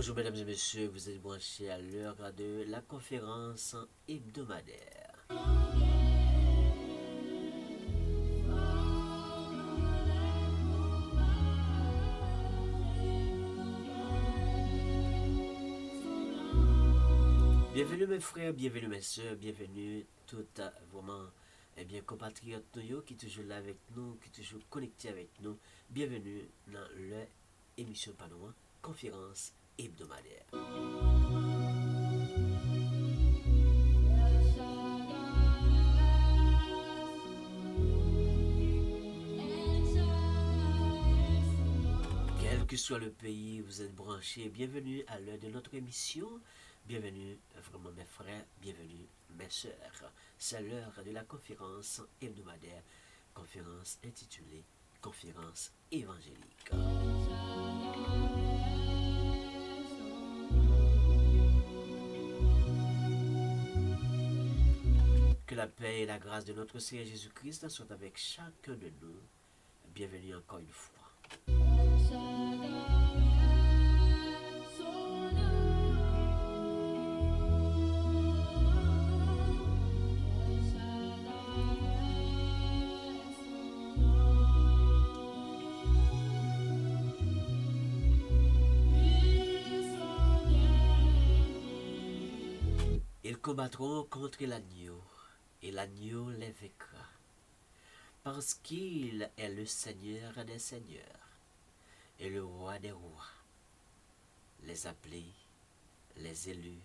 Bonjour mesdames et messieurs, vous êtes branchés à l'heure de la conférence hebdomadaire. Bienvenue mes frères, bienvenue mes soeurs, bienvenue toutes vraiment compatriotes qui toujours là avec nous, qui toujours connectés avec nous. Bienvenue dans l'émission Panois, conférence hebdomadaire. Quel que soit le pays, vous êtes branchés. Bienvenue à l'heure de notre émission. Bienvenue vraiment mes frères, bienvenue mes sœurs. C'est l'heure de la conférence hebdomadaire, conférence intitulée Conférence évangélique. Que la paix et la grâce de notre Seigneur Jésus-Christ soient avec chacun de nous. Bienvenue encore une fois. Ils combattront contre l'agneau, et l'agneau les vaincra, parce qu'il est le Seigneur des seigneurs, et le roi des rois. Les appelés, les élus,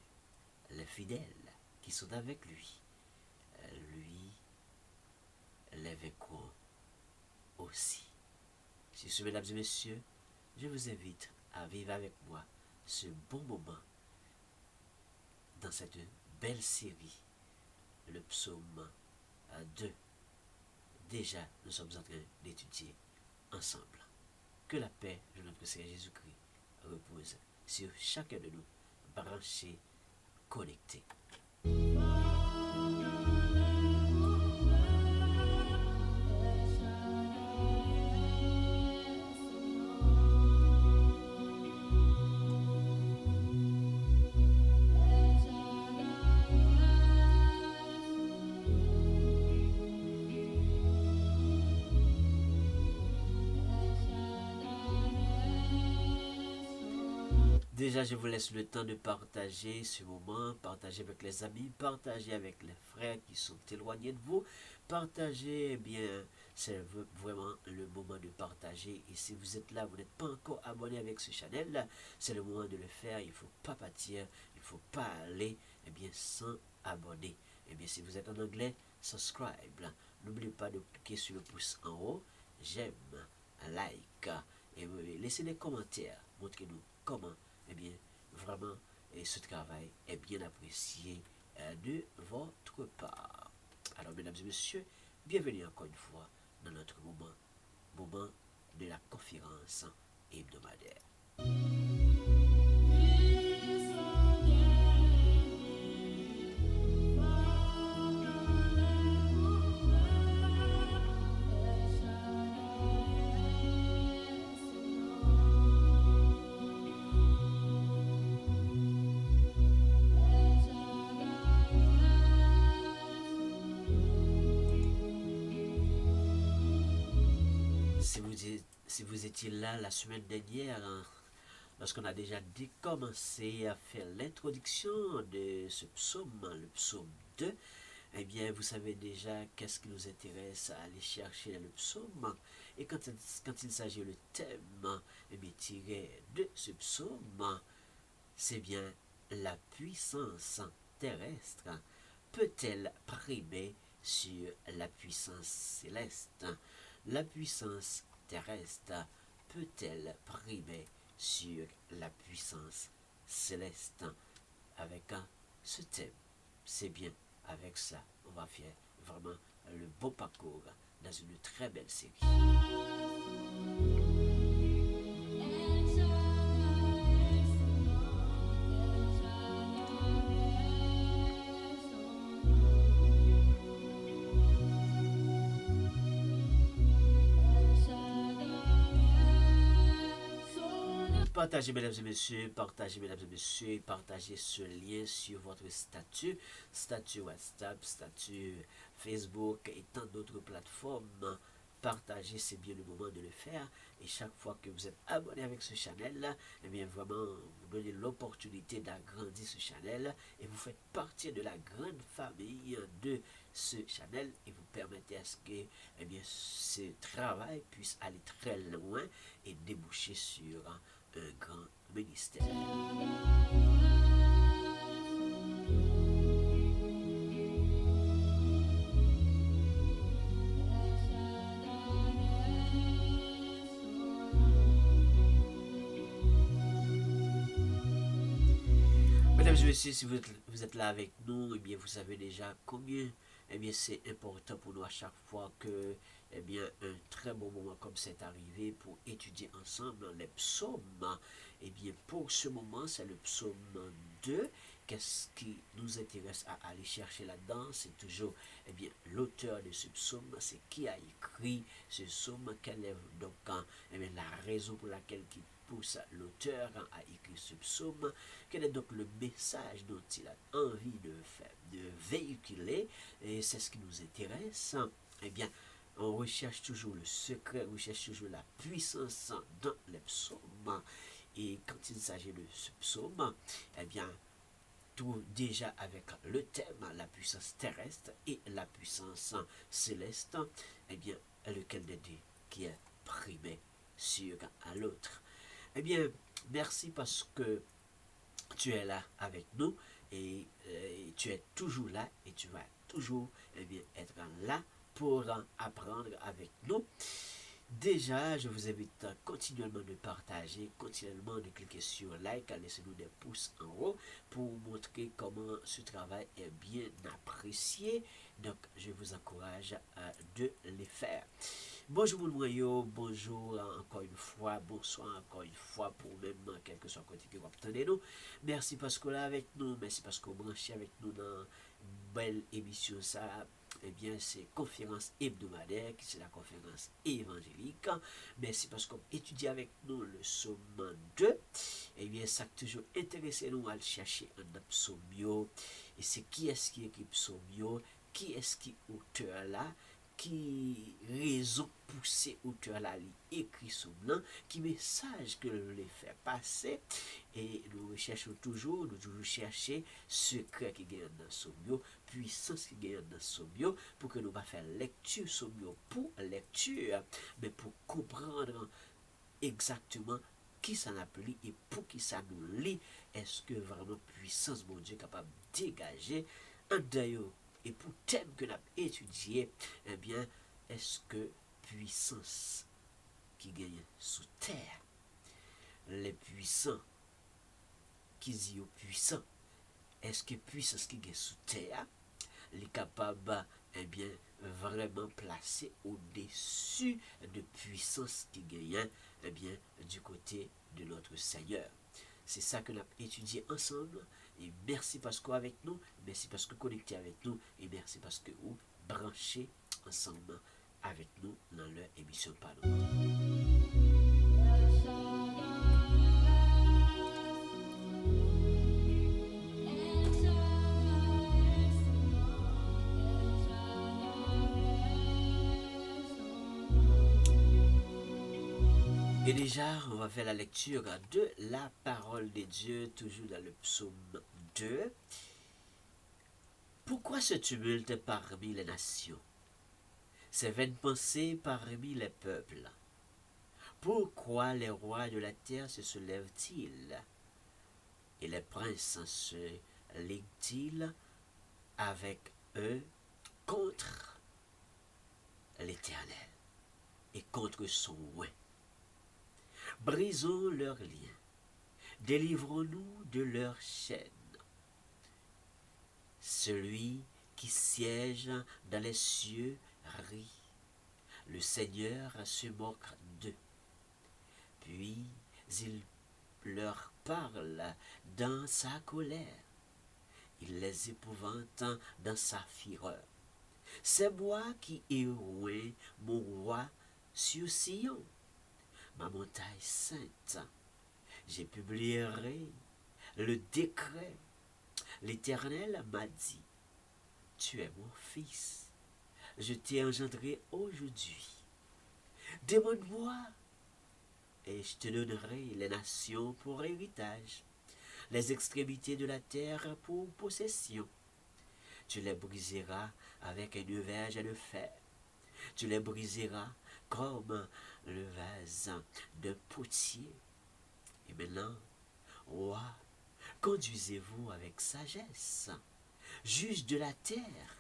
les fidèles qui sont avec lui, lui les vaincront aussi. Sur ce, mesdames et messieurs, je vous invite à vivre avec moi ce bon moment dans cette belle série, le psaume 2. Déjà, nous sommes en train d'étudier ensemble. Que la paix de notre Seigneur Jésus-Christ repose sur chacun de nous, branchés, connectés. Déjà, je vous laisse le temps de partager ce moment, partager avec les amis, partager avec les frères qui sont éloignés de vous. Partager, eh bien, c'est vraiment le moment de partager. Et si vous êtes là, vous n'êtes pas encore abonné avec ce channel, c'est le moment de le faire. Il ne faut pas partir, il ne faut pas aller, eh bien, sans abonner. Eh bien, si vous êtes en anglais, subscribe. N'oubliez pas de cliquer sur le pouce en haut, j'aime, like, et laissez des commentaires. Montrez-nous comment bien, vraiment, ce travail est bien apprécié de votre part. Alors, mesdames et messieurs, bienvenue encore une fois dans notre moment de la conférence hebdomadaire. Si vous étiez là la semaine dernière, lorsqu'on a déjà commencé à faire l'introduction de ce psaume, le psaume 2, eh bien, vous savez déjà qu'est-ce qui nous intéresse à aller chercher le psaume. Et quand il s'agit le thème, eh bien, tiré de ce psaume, c'est bien la puissance terrestre peut-elle primer sur la puissance céleste? La puissance terrestre peut-elle primer sur la puissance céleste? Avec ce thème, c'est bien, avec ça, on va faire vraiment le beau parcours dans une très belle série. Partagez, mesdames et messieurs, partagez, mesdames et messieurs, partagez ce lien sur votre statut WhatsApp, statut Facebook et tant d'autres plateformes. Partagez, c'est bien le moment de le faire. Et chaque fois que vous êtes abonné avec ce channel, eh bien vraiment, vous donnez l'opportunité d'agrandir ce channel et vous faites partie de la grande famille de ce channel et vous permettez à ce que eh bien, ce travail puisse aller très loin et déboucher sur un grand ministère. Mesdames et messieurs, si vous êtes là avec nous, eh bien, vous savez déjà combien eh bien, c'est important pour nous à chaque fois que eh bien, un très bon moment comme c'est arrivé pour étudier ensemble les psaumes. Eh bien, pour ce moment, c'est le psaume 2. Qu'est-ce qui nous intéresse à aller chercher là-dedans? C'est toujours eh bien, l'auteur de ce psaume, c'est qui a écrit ce psaume, quelle est donc eh bien, la raison pour laquelle il pousse l'auteur à écrire ce psaume, quel est donc le message dont il a envie de véhiculer, et c'est ce qui nous intéresse. Eh bien, on recherche toujours le secret, on recherche toujours la puissance dans les psaumes. Et quand il s'agit de ce psaume, eh bien, tout déjà avec le thème, la puissance terrestre et la puissance céleste, eh bien, lequel des deux qui est primé sur à l'autre. Eh bien, merci parce que tu es là avec nous et tu es toujours là et tu vas toujours eh bien, être là pour apprendre avec nous. Déjà, je vous invite continuellement de partager, continuellement de cliquer sur like, laissez-nous des pouces en haut pour montrer comment ce travail est bien apprécié. Donc, je vous encourage de les faire. Bonjour mon noyau, bonjour encore une fois, bonsoir encore une fois pour même quel que soit le côté que vous attendez nous. Merci parce que là avec nous, merci parce que vous branchez avec nous dans une belle émission ça. Eh bien, c'est conférence hebdomadaire, qui c'est la conférence évangélique. Merci parce qu'on étudie avec nous le psaume 2. Eh bien, ça a toujours intéressé nous à le chercher un psaume. Et c'est qui est-ce qui écrit psaume? Qui est-ce qui est auteur là? Qui raison poussée auteur là écrit sous blanc, qui message que le fait passer, et nous recherchons toujours, chercher secret qui gagne dans Somio, puissance qui gagne dans Somio, pour que nous va faire lecture Somio pour lecture, mais pour comprendre exactement qui ça appelle et pour qui ça nous lit, est-ce que vraiment puissance mon Dieu capable de dégager un d'ailleurs. Et pour le thème que nous avons étudié, eh bien, est-ce que puissance qui gagne sous terre, les puissants qui disent aux puissants, est-ce que puissance qui gagne sous terre, est capable, eh bien, vraiment placer au-dessus de puissance qui gagne, eh bien, du côté de notre Seigneur. C'est ça que nous avons étudié ensemble. Et merci parce que avec nous, merci parce que connecté avec nous, et merci parce que vous branchez ensemble avec nous dans leur émission Panorama. Et déjà, on va faire la lecture de la parole de Dieu, toujours dans le psaume 2. Pourquoi ce tumulte parmi les nations? Ces vaines pensées parmi les peuples? Pourquoi les rois de la terre se soulèvent-ils? Et les princes se liguent-ils avec eux contre l'Éternel et contre son oint? Brisons leurs liens, délivrons-nous de leurs chaînes. Celui qui siège dans les cieux rit, le Seigneur se moque d'eux. Puis il leur parle dans sa colère, il les épouvante dans sa fureur. C'est moi qui ai oint mon roi sur Sion, ma montagne sainte. je publierai le décret. L'Éternel m'a dit, tu es mon fils, je t'ai engendré aujourd'hui. Demande-moi, et je te donnerai les nations pour héritage, les extrémités de la terre pour possession. Tu les briseras avec un nuage de fer. Tu les briseras comme le vase d'un potier. Et maintenant, roi, conduisez-vous avec sagesse, juge de la terre.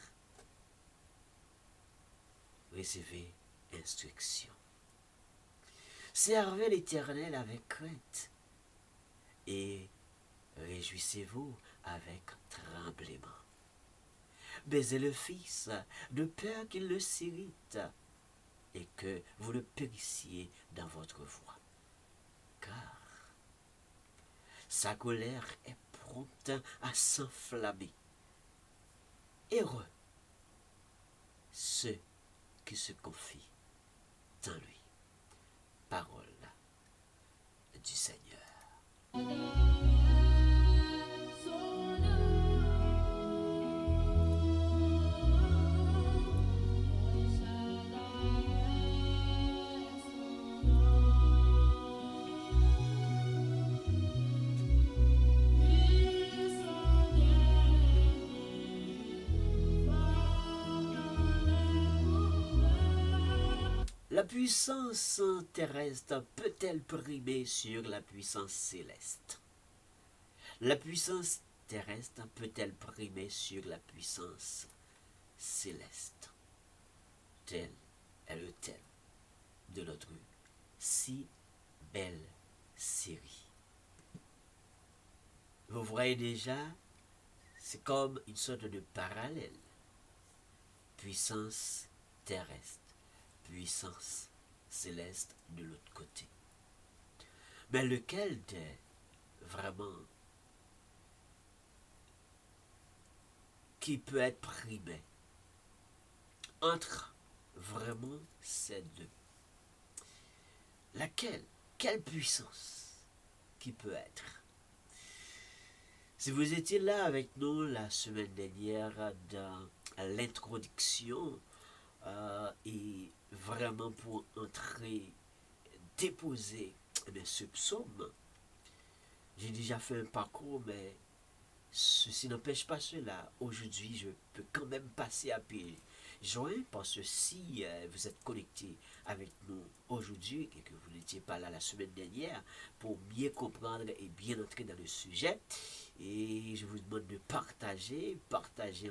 Recevez instruction. Servez l'Éternel avec crainte et réjouissez-vous avec tremblement. Baisez le Fils de peur qu'il ne s'irrite et que vous ne périssiez dans votre voie. Car sa colère est prompte à s'enflammer. Heureux ceux qui se confient en lui. Parole du Seigneur. La puissance terrestre peut-elle primer sur la puissance céleste? La puissance terrestre peut-elle primer sur la puissance céleste? Tel est le thème de notre si belle série. Vous voyez déjà, c'est comme une sorte de parallèle. Puissance terrestre, puissance céleste de l'autre côté. Mais lequel est vraiment qui peut être primé entre vraiment ces deux? Laquelle? Quelle puissance qui peut être? Si vous étiez là avec nous la semaine dernière dans l'introduction et vraiment pour entrer, déposer ce psaume, j'ai déjà fait un parcours, mais ceci n'empêche pas cela. Aujourd'hui, je peux quand même passer à pied joint parce que si vous êtes connecté avec nous aujourd'hui et que vous n'étiez pas là la semaine dernière pour bien comprendre et bien entrer dans le sujet, et je vous demande de partager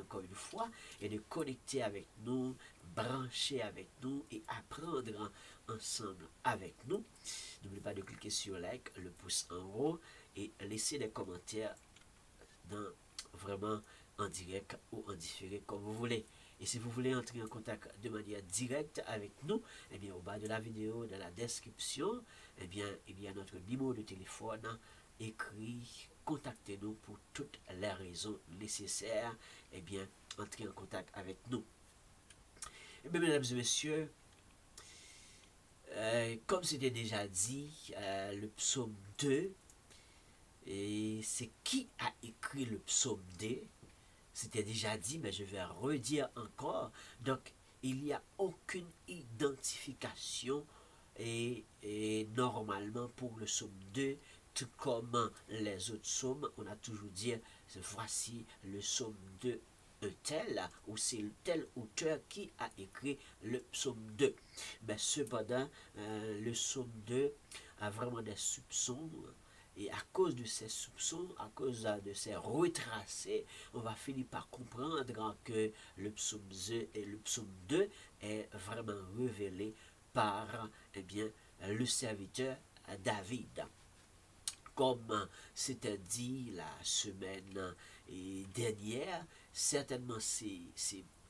encore une fois et de connecter avec nous, brancher avec nous et apprendre ensemble avec nous. N'oubliez pas de cliquer sur like, le pouce en haut et laisser des commentaires vraiment en direct ou en différé comme vous voulez. Et si vous voulez entrer en contact de manière directe avec nous, eh bien au bas de la vidéo, dans la description, eh bien il y a notre numéro de téléphone écrit. Contactez-nous pour toutes les raisons nécessaires. Eh bien, entrez en contact avec nous. Eh bien, mesdames et messieurs, comme c'était déjà dit, le psaume 2, et c'est qui a écrit le psaume 2? C'était déjà dit, mais je vais redire encore. Donc, il n'y a aucune identification et normalement pour le psaume 2, tout comme les autres psaumes, on a toujours dit, voici le psaume 2, un tel, ou c'est tel auteur qui a écrit le psaume 2. Mais cependant, le psaume 2 a vraiment des soupçons. Et à cause de ces soupçons, à cause de ces retracés, on va finir par comprendre que le psaume 2 et le psaume 2 est vraiment révélé par bien, le serviteur David. Comme c'était dit la semaine dernière, certainement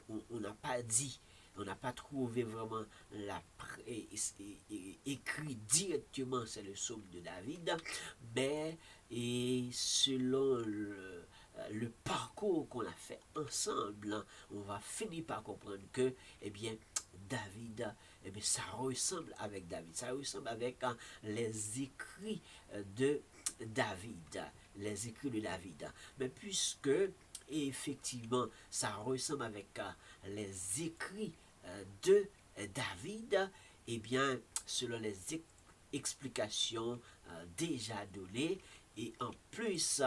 on n'a pas dit, on n'a pas trouvé vraiment écrit directement, c'est le psaume de David, mais selon le parcours qu'on a fait ensemble, on va finir par comprendre que, eh bien, David, eh bien, ça ressemble avec David, ça ressemble avec les écrits de David, les écrits de David. Mais puisque, effectivement, ça ressemble avec les écrits de David, eh bien, selon les explications déjà données, et en plus,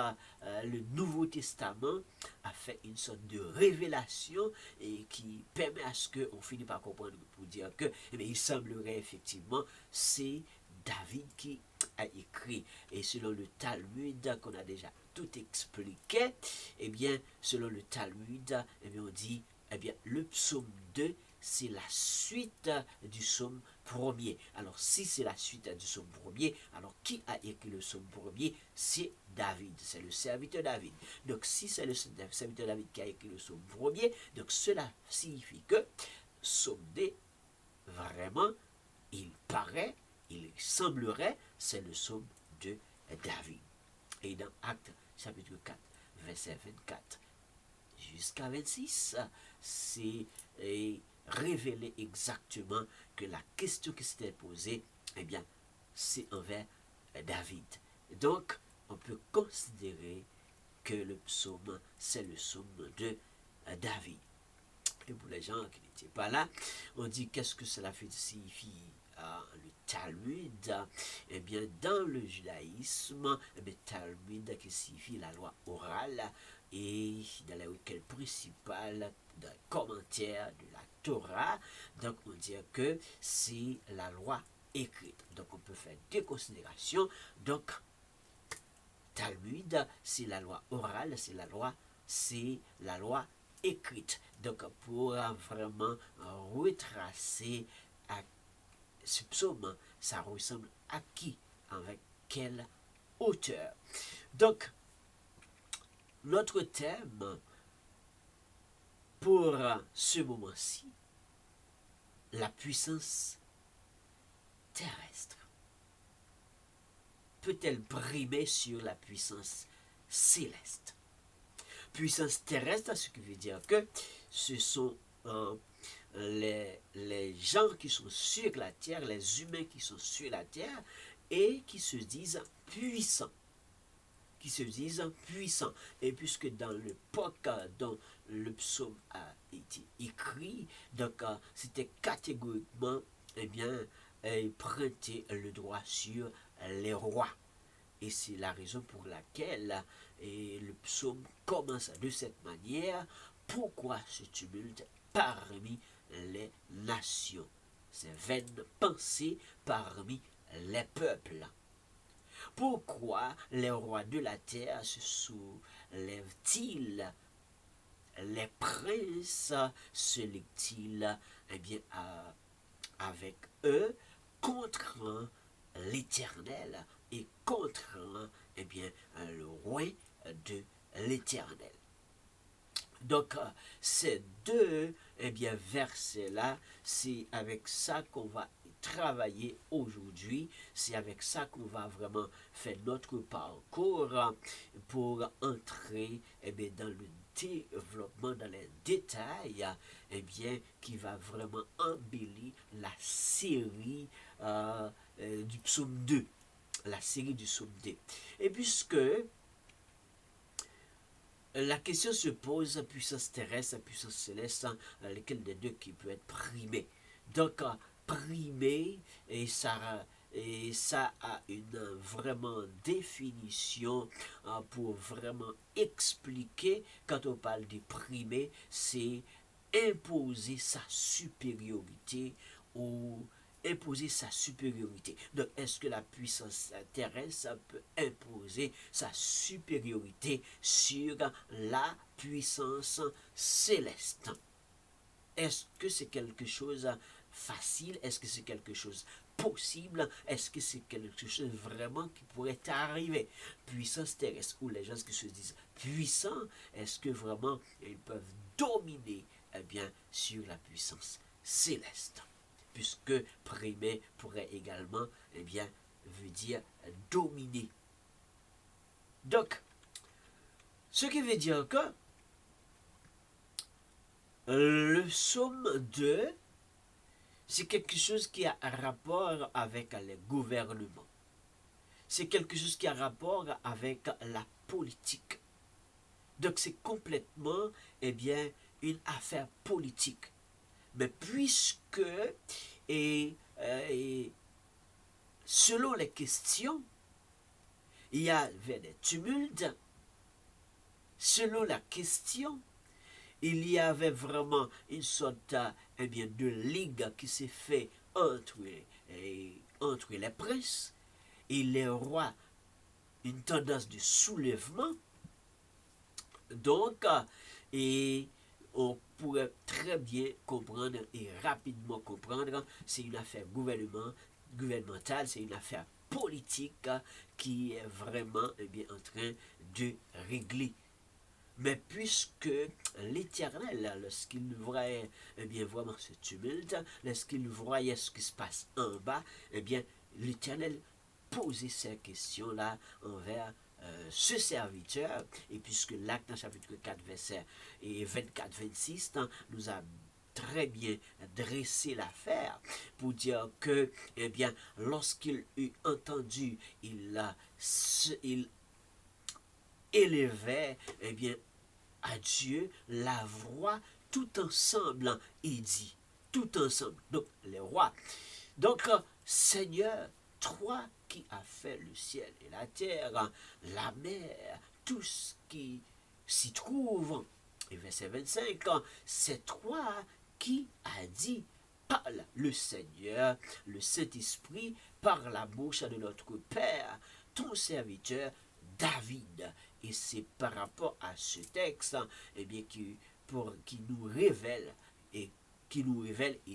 le Nouveau Testament a fait une sorte de révélation et qui permet à ce qu'on finisse par comprendre pour dire que, eh bien, il semblerait effectivement, c'est David qui a écrit. Et selon le Talmud qu'on a déjà tout expliqué, eh bien, selon le Talmud, eh bien, on dit, eh bien, le psaume 2, c'est la suite du psaume premier. Alors, si c'est la suite du psaume premier, alors qui a écrit le psaume premier? C'est David, c'est le serviteur David. Donc, si c'est le serviteur David qui a écrit le psaume premier, donc cela signifie que psaume 2, vraiment, il paraît, il semblerait, c'est le psaume de David. Et dans Actes chapitre 4, verset 24 jusqu'à 26, c'est révéler exactement que la question qui s'était posée, eh bien, c'est envers David. Donc, on peut considérer que le psaume, c'est le psaume de David. Et pour les gens qui n'étaient pas là, on dit qu'est-ce que cela signifie le Talmud. Eh bien, dans le judaïsme, eh bien, Talmud qui signifie la loi orale, et dans les requêtes principales d'un commentaire de la Torah, donc on dit que c'est la loi écrite. Donc on peut faire deux considérations. Donc Talmud, c'est la loi orale, c'est la loi écrite. Donc pour vraiment retracer à ce psaume, ça ressemble à qui, avec quel auteur. Donc notre thème pour ce moment-ci, la puissance terrestre peut-elle primer sur la puissance céleste? Puissance terrestre, ce qui veut dire que ce sont les gens qui sont sur la terre, les humains qui sont sur la terre et qui se disent puissants. Et puisque dans l'époque dont le psaume a été écrit, donc c'était catégoriquement, eh bien, prêter le droit sur les rois. Et c'est la raison pour laquelle le psaume commence de cette manière. Pourquoi ce tumulte parmi les nations? Ces vaines pensées parmi les peuples. Pourquoi les rois de la terre se soulèvent-ils? Les princes se lèvent-ils bien, avec eux contre l'Éternel et contre bien, le roi de l'Éternel? Donc, ces deux bien, versets-là, c'est avec ça qu'on va travailler aujourd'hui. C'est avec ça qu'on va vraiment faire notre parcours pour entrer bien, dans le développement, dans les détails, bien, qui va vraiment embellir la série du psaume 2. La série du psaume 2. Et puisque la question se pose, puissance terrestre, puissance céleste, lequel des deux qui peut être primé. Donc, primé, et ça a une vraiment définition pour vraiment expliquer, quand on parle de primer, c'est imposer sa supériorité ou imposer sa supériorité. Donc, est-ce que la puissance terrestre peut imposer sa supériorité sur la puissance céleste? Est-ce que c'est quelque chose facile? Est-ce que c'est quelque chose possible? Est-ce que c'est quelque chose vraiment qui pourrait arriver? Puissance terrestre, ou les gens qui se disent puissants, est-ce que vraiment ils peuvent dominer bien, sur la puissance céleste? Puisque primer pourrait également, bien, veut dire dominer. Donc, ce qui veut dire que le psaume 2, c'est quelque chose qui a un rapport avec les gouvernements. c'est quelque chose qui a rapport avec la politique. Donc c'est complètement, eh bien, une affaire politique. Mais puisque, et, et selon les questions, il y avait des tumultes, selon la question, il y avait vraiment une sorte eh bien, de ligue qui s'est faite entre les princes et les rois, une tendance de soulèvement. Donc, et on pourrait très bien comprendre et rapidement comprendre, c'est une affaire gouvernementale, c'est une affaire politique qui est vraiment eh bien, en train de régler. Mais puisque l'Éternel, lorsqu'il voyait eh bien, vraiment ce tumulte, lorsqu'il voyait ce qui se passe en bas, eh bien, l'Éternel posait ces questions-là envers ce serviteur, et puisque l'acte dans chapitre 4, verset 24-26, nous a très bien dressé l'affaire pour dire que, eh bien, lorsqu'il eut entendu, il élevait, eh bien, à Dieu la voix tout ensemble, il dit, tout ensemble, donc les rois. Donc, Seigneur, toi qui as fait le ciel et la terre, la mer, tout ce qui s'y trouve. Et verset 25, c'est toi qui as dit, parle le Seigneur, le Saint-Esprit, par la bouche de notre Père, ton serviteur David. Et c'est par rapport à ce texte eh bien, qui nous révèle et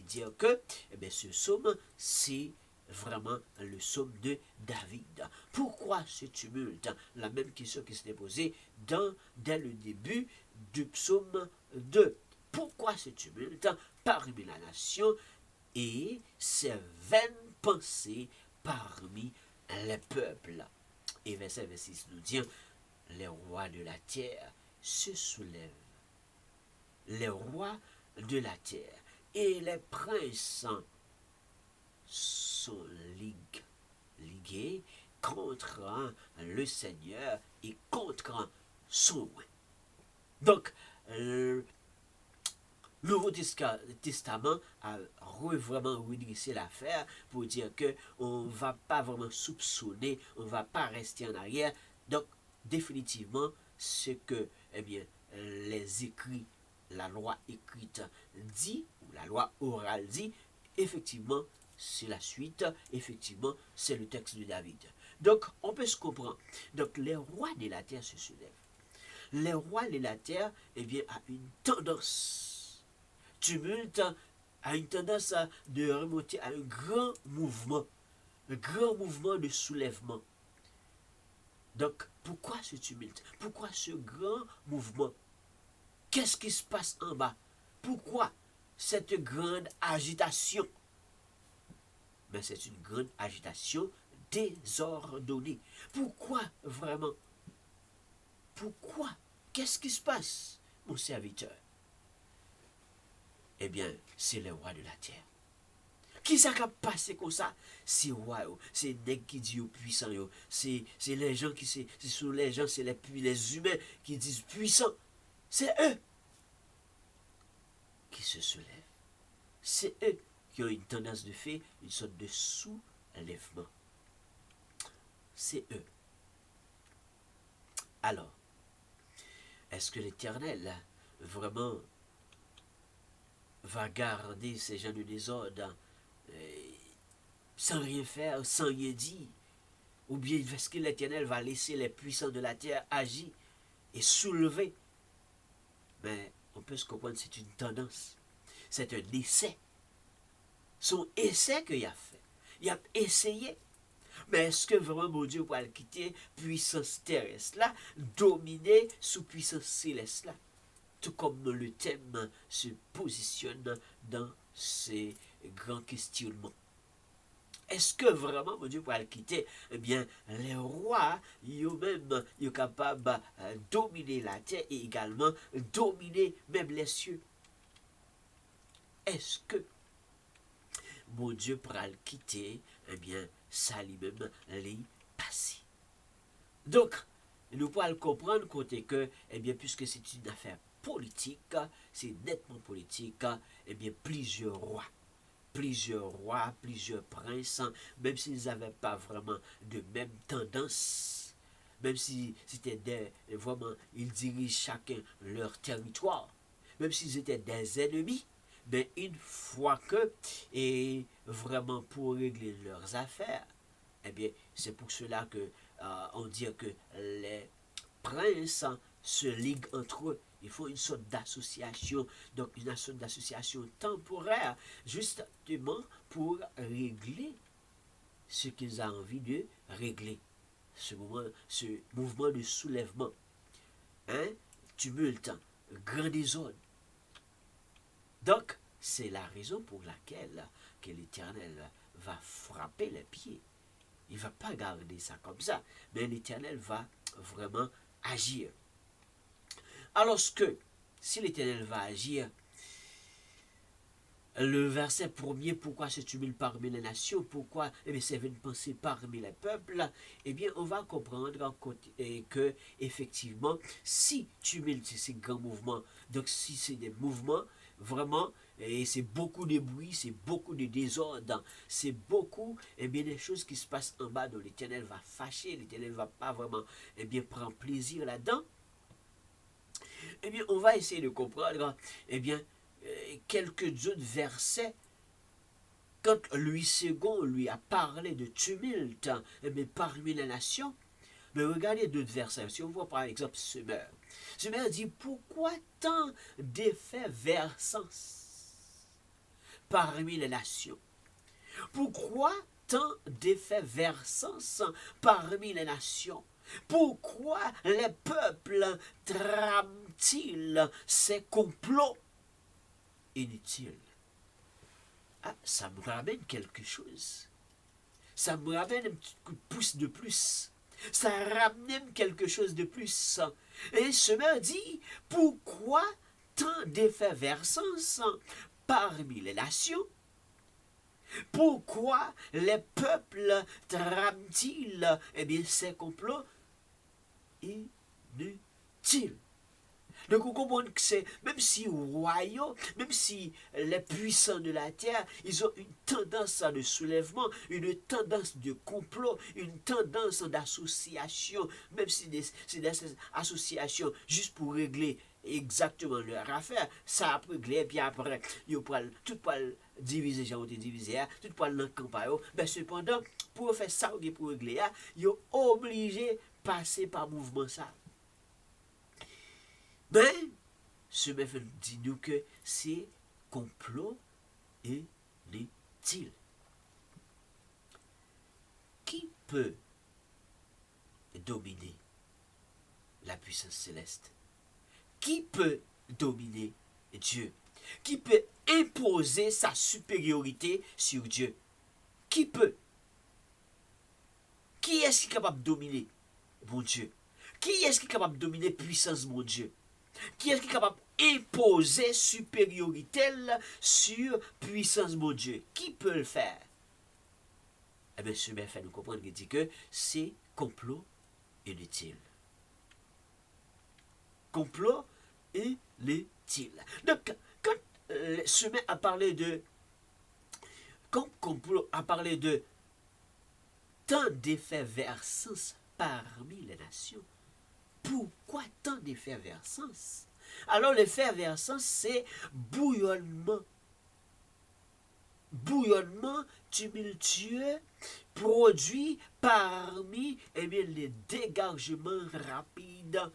dire que eh bien, ce psaume, c'est vraiment le psaume de David. Pourquoi ce tumulte? La même question qui s'était posée dès le début du psaume 2. Pourquoi ce tumulte parmi la nation et ces vaines pensées parmi les peuples? Et verset 26 nous dit, les rois de la terre se soulèvent. Les rois de la terre et les princes sont ligués contre le Seigneur et contre son roi. Donc, le Nouveau Testament a vraiment redressé l'affaire pour dire qu'on ne va pas vraiment soupçonner, on ne va pas rester en arrière. Donc, définitivement, ce que eh bien, les écrits, la loi écrite dit, ou la loi orale dit, effectivement, c'est la suite, effectivement, c'est le texte de David. Donc, on peut se comprendre. Donc, les rois de la terre se soulèvent. Les rois de la terre, eh bien, a une tendance, tumulte, a une tendance de remonter à un grand mouvement de soulèvement. Donc, pourquoi ce tumulte? Pourquoi ce grand mouvement? Qu'est-ce qui se passe en bas? Pourquoi cette grande agitation? Mais c'est une grande agitation désordonnée. Pourquoi vraiment? Pourquoi? Qu'est-ce qui se passe, mon serviteur? Eh bien, c'est les rois de la terre. Qui ça qui a passé comme ça? C'est roi, c'est les nègres qui disent puissants, c'est les gens qui c'est sur les gens, c'est les humains qui disent puissants. C'est eux qui se soulèvent. C'est eux qui ont une tendance de faire une sorte de soulèvement. C'est eux. Alors, est-ce que l'Éternel vraiment va garder ces gens de désordre sans rien faire, sans rien dire? Ou bien est-ce que l'Éternel va laisser les puissants de la terre agir et soulever? Mais on peut se comprendre, c'est une tendance. C'est un essai. Son essai qu'il a fait. Il a essayé. Mais est-ce que vraiment mon Dieu va le quitter puissance terrestre là, dominer sous puissance céleste là? Tout comme le thème se positionne dans ces grands questionnements. Est-ce que vraiment mon Dieu va le quitter? Eh bien, les rois, eux-mêmes, ils sont capables de dominer la terre et également dominer même les cieux. Est-ce que mon Dieu pourra le quitter? Eh bien, ça lui-même, n'est passer. Donc, nous pouvons comprendre côté que, eh bien, puisque c'est une affaire politique, c'est nettement politique, eh bien, plusieurs rois, plusieurs princes, même s'ils n'avaient pas vraiment de même tendance, même si c'était vraiment, ils dirigent chacun leur territoire, même s'ils étaient des ennemis, mais une fois que, et vraiment pour régler leurs affaires, eh bien, c'est pour cela que on dit que les princes se liguent entre eux. Il faut une sorte d'association, donc une sorte d'association temporaire, justement pour régler ce qu'ils ont envie de régler. Ce mouvement de soulèvement, hein, tumulte, grand désordre. Donc, c'est la raison pour laquelle que l'Éternel va frapper les pieds. Il ne va pas garder ça comme ça, mais l'Éternel va vraiment agir. Alors que, si l'Éternel va agir, le verset premier, pourquoi se tumulte parmi les nations, pourquoi c'est une pensée parmi les peuples, eh bien, on va comprendre que, effectivement, si tumulte, c'est grand mouvement, donc si c'est des mouvements, vraiment, et c'est beaucoup de bruit, c'est beaucoup de désordre, c'est beaucoup, des choses qui se passent en bas, dont l'Éternel va fâcher, l'Éternel ne va pas vraiment, prendre plaisir là-dedans. On va essayer de comprendre, quelques autres versets, quand Louis II lui a parlé de tumulte, parmi les nations, mais regardez d'autres versets. Si on voit par exemple Semeur dit, pourquoi tant d'effervescence parmi les nations? Pourquoi tant d'effervescence parmi les nations? Pourquoi les peuples trament-ils ces complots inutiles? Ah, ça me ramène quelque chose. Ça me ramène un petit coup de pouce de plus. Ça ramène quelque chose de plus. Et Semeur dit, pourquoi tant d'effervescence parmi les nations? Pourquoi les peuples trament-ils ces complots inutiles? Donc on comprend que c'est, même si royaux, même si les puissants de la terre, ils ont une tendance de soulèvement, une tendance de complot, une tendance d'association, même si c'est des associations juste pour régler exactement leur affaire, ça a réglé, et puis après, tout pour diviser, j'ai été divisé, tout pour l'encamper, mais cependant, pour faire ça, pour régler, ils sont obligés de passer par mouvement ça. Mais, ce méfait dit nous que c'est complot inutile. Qui peut dominer la puissance céleste? Qui peut dominer Dieu? Qui peut imposer sa supériorité sur Dieu? Qui peut? Qui est-ce qui est capable de dominer mon Dieu? Qui est-ce qui est capable de dominer puissance mon Dieu? Qui est-ce qui est capable d'imposer supériorité sur puissance mon Dieu? Qui peut le faire? Eh bien, ce fait nous comprendre qu'il dit que c'est complot inutile. Complot inutile. Donc, quand Semeur a parlé de... Quand complot a parlé de tant d'effervescence parmi les nations, pourquoi tant d'effervescence? Alors l'effervescence, c'est bouillonnement. Bouillonnement tumultueux produit parmi les dégagements rapides.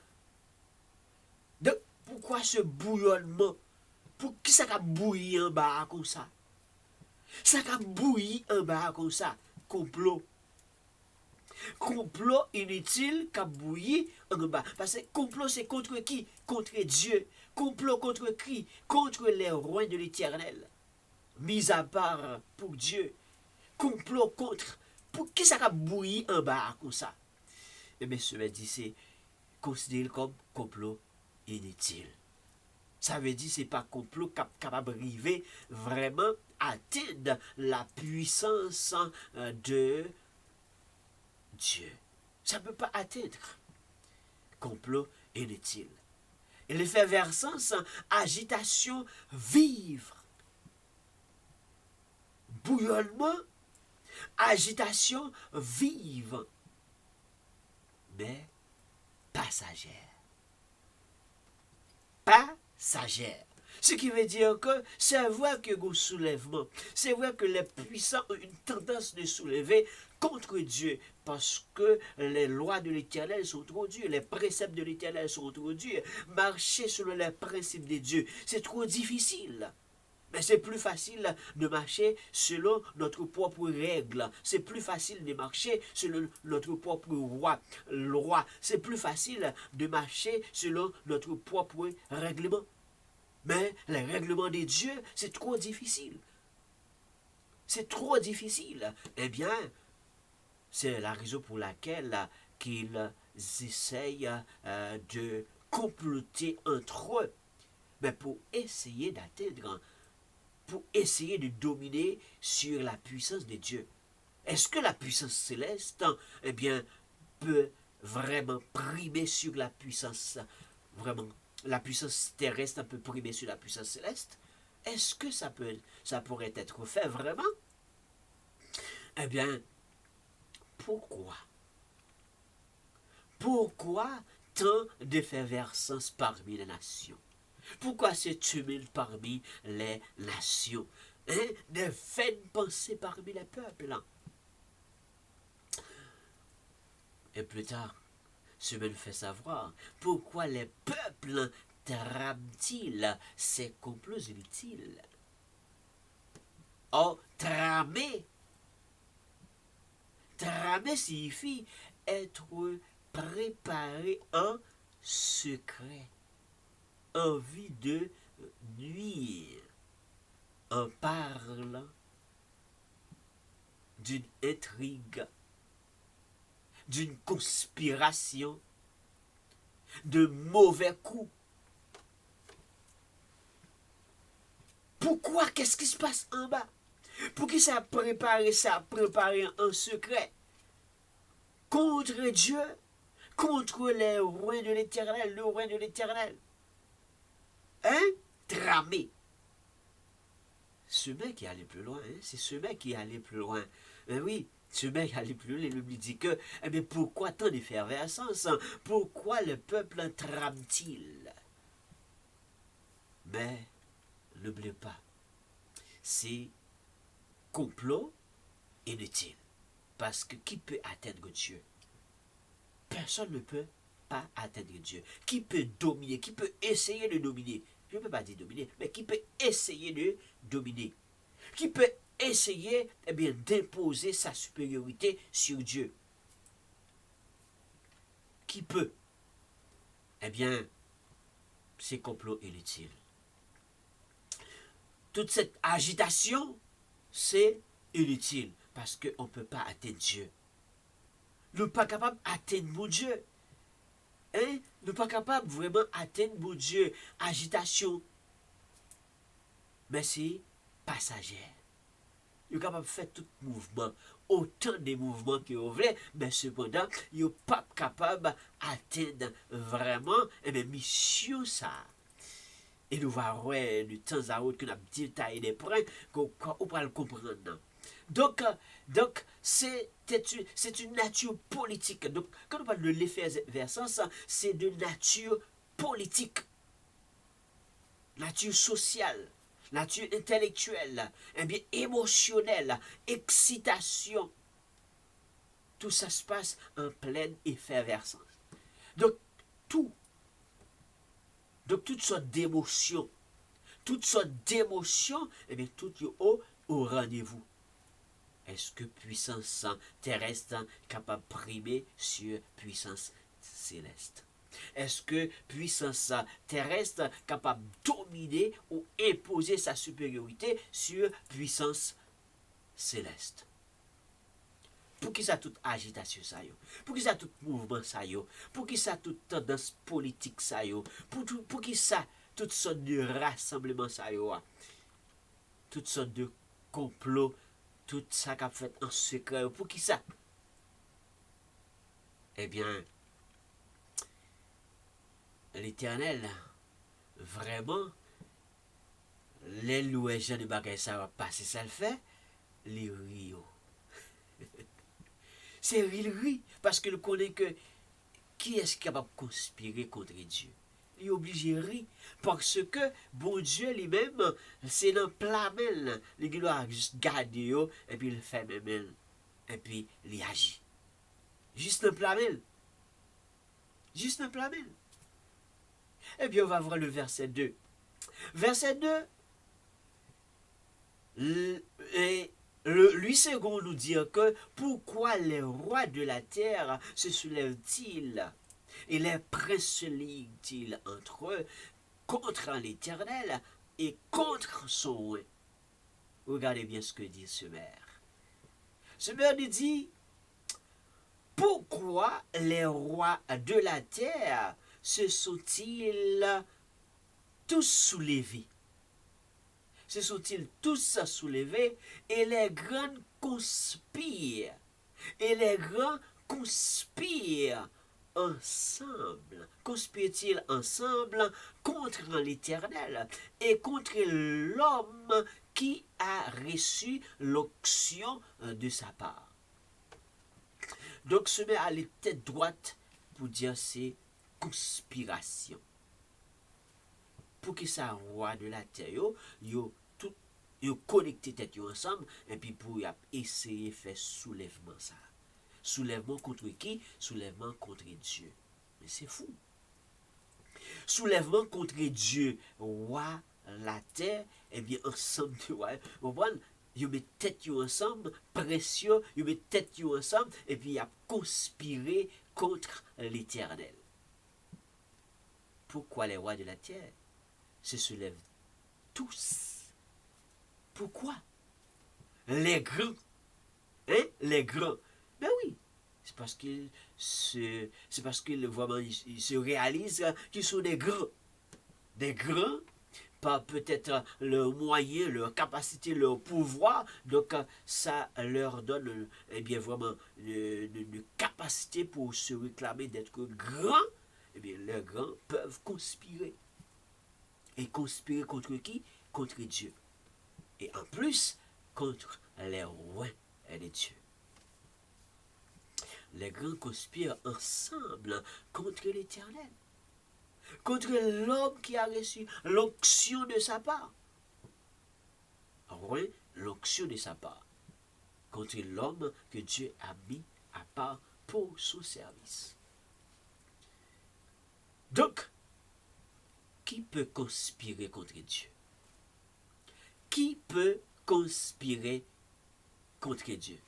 Donc, pourquoi ce bouillonnement? Pour qui ça a bouilli en bas comme ça? Ça a bouilli en bas comme ça? Complot. Complot inutile qui a bouilli en bas. Parce que complot, c'est contre qui? Contre Dieu. Complot contre qui? Contre les rois de l'Éternel. Mis à part pour Dieu. Complot contre... Pour qui ça a bouilli en bas comme ça? Et bien, ce dit, c'est considéré comme complot inutile. Ça veut dire que ce n'est pas complot capable d'arriver vraiment à atteindre la puissance de Dieu. Ça ne peut pas atteindre. Complot inutile. Et l'effervescence, agitation vive. Bouillonnement, agitation vive, mais passagère. Passagère. Ce qui veut dire que c'est vrai que le soulèvement, c'est vrai que les puissants ont une tendance de soulever contre Dieu, parce que les lois de l'Éternel sont trop dures, les préceptes de l'Éternel sont trop durs. Marcher selon les principes de Dieu, c'est trop difficile. Mais c'est plus facile de marcher selon notre propre règle. C'est plus facile de marcher selon notre propre loi. C'est plus facile de marcher selon notre propre règlement. Mais les règlements de Dieu, c'est trop difficile. C'est trop difficile. Eh bien, c'est la raison pour laquelle qu'ils essayent de comploter entre eux. Mais pour essayer d'atteindre, pour essayer de dominer sur la puissance de Dieu. Est-ce que la puissance céleste, eh bien, peut vraiment primer sur la puissance, vraiment, la puissance terrestre peut primer sur la puissance céleste? Est-ce que ça pourrait être fait vraiment? Eh bien, pourquoi? Pourquoi tant d'effervescence parmi les nations? Pourquoi ce tumulte parmi les nations? Des vaines pensées parmi les peuples. Et plus tard, ce me fait savoir pourquoi les peuples trament-ils ces complots inutiles. Oh, tramer. Tramer signifie être préparé en secret, envie de nuire, en parlant d'une intrigue, d'une conspiration, de mauvais coups. Pourquoi? Qu'est-ce qui se passe en bas? Pour qui ça a préparé en secret? Contre Dieu, contre les rois de l'Éternel, le roi de l'Éternel. Hein? Tramé. Ce mec qui allait plus loin, hein? C'est ce mec qui allait plus loin. Ben oui, ce mec allait plus loin, il lui dit que, eh bien, pourquoi tant d'effervescence? Pourquoi le peuple trame-t-il? Mais, n'oubliez pas, c'est complot inutile. Parce que qui peut atteindre Dieu? Personne ne peut pas atteindre Dieu. Qui peut dominer? Qui peut essayer de dominer? Je ne peux pas dire dominer, mais qui peut essayer de dominer? Qui peut essayer, eh bien, d'imposer sa supériorité sur Dieu? Qui peut? Eh bien, c'est complot inutile. Toute cette agitation, c'est inutile parce qu'on ne peut pas atteindre Dieu. Nous ne sommes pas capables d'atteindre mon Dieu. Hein? Nous ne sommes pas capables vraiment d'atteindre mon Dieu. Agitation. Mais c'est passager. Nous sommes capables de faire tout mouvement. Autant de mouvements que vous voulez, mais cependant, nous ne sommes pas capables d'atteindre vraiment une mission ça. Et nous allons de temps à autre que nous avons détaillé des points qu'on va le comprendre. Donc c'est une nature politique. Donc, quand on parle de l'effervescence, c'est de nature politique, nature sociale, nature intellectuelle, eh bien, émotionnelle, excitation. Tout ça se passe en pleine effervescence. Donc, toutes sortes d'émotions, eh bien, toutes au rendez-vous. Est-ce que puissance terrestre capable de primer sur puissance céleste? Est-ce que puissance terrestre capable de dominer ou imposer sa supériorité sur puissance céleste? Pour qui ça toute agitation ça yo? Pour qui ça tout mouvement ça yo? Pour qui ça toute tendance politique ça yo? Pour qui ça toutes sortes de rassemblements ça yo? Toutes sortes de complots, tout ça qu'a fait en secret. Pour qui ça? eh bien, l'Éternel, vraiment, les loués gens de bagaille ça va passer, ça le fait, les rio. C'est ri, parce qu'il connaît que qui est capable de conspirer contre Dieu? Il est obligé de rire. Parce que, bon Dieu lui-même, c'est dans plamel. Il doit juste garder, et puis il fait même, et puis il agit. Juste dans plamel. Juste dans plamel. Et puis on va voir le verset 2. Verset 2, lui second nous dire que pourquoi les rois de la terre se soulèvent-ils et les princes se liguent-ils entre eux contre l'Éternel et contre son roi. Regardez bien ce que dit ce maire. Ce maire nous dit, pourquoi les rois de la terre se sont-ils tous soulevés? Se sont-ils tous soulevés et les grands conspirent? Et les grands conspirent ensemble. Conspirent-ils ensemble contre l'Éternel et contre l'homme qui a reçu l'onction de sa part? Donc, se met à la tête droite pour dire c'est conspiration. Pour que ça roi de la terre, yo connecté tête yo ensemble et puis pour essayer de faire soulèvement ça. Soulèvement contre qui? Soulèvement contre Dieu. Mais c'est fou. Soulèvement contre Dieu, roi la terre, et bien ensemble de roi. Vous comprenez? Ils mettent tête ensemble, précieux, ils mettent tête ensemble, et puis ils ont conspiré contre l'Éternel. Pourquoi les rois de la terre se soulèvent tous? Pourquoi? Les grands. Hein? Les grands. Ben oui. C'est parce qu'ils vraiment ils se réalisent qu'ils sont des grands. Des grands, pas peut-être leur moyen, leur capacité, leur pouvoir. Donc ça leur donne eh bien vraiment une capacité pour se réclamer d'être grands. Eh bien les grands peuvent conspirer. Et conspirer contre qui? Contre Dieu. Et en plus, contre les rois de Dieu. Les grands conspirent ensemble contre l'Éternel, contre l'homme qui a reçu l'onction de sa part. Oui, l'onction de sa part, contre l'homme que Dieu a mis à part pour son service. Donc, qui peut conspirer contre Dieu? Qui peut conspirer contre Dieu?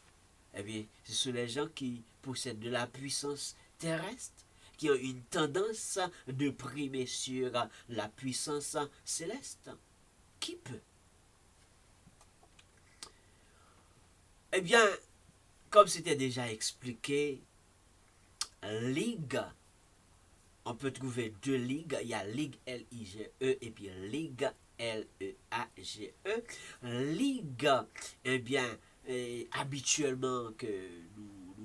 Eh bien, ce sont les gens qui possèdent de la puissance terrestre, qui ont une tendance de primer sur la puissance céleste. Qui peut? Eh bien, comme c'était déjà expliqué, ligue, on peut trouver deux ligues. Il y a Ligue L-I-G-E et puis Ligue L-E-A-G-E. Ligue, eh bien, habituellement que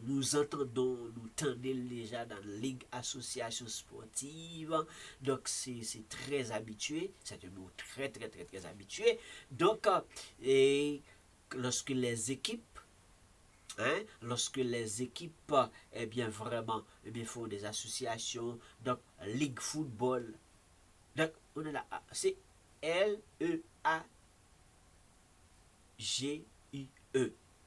nous entendons, nous tendons déjà dans la Ligue Association Sportive. Donc, c'est très habitué. C'est un mot très, très, très, très habitué. Donc, lorsque les équipes lorsque les équipes eh bien vraiment font des associations, donc Ligue Football, donc on est là, c'est L-E-A-G-I-E.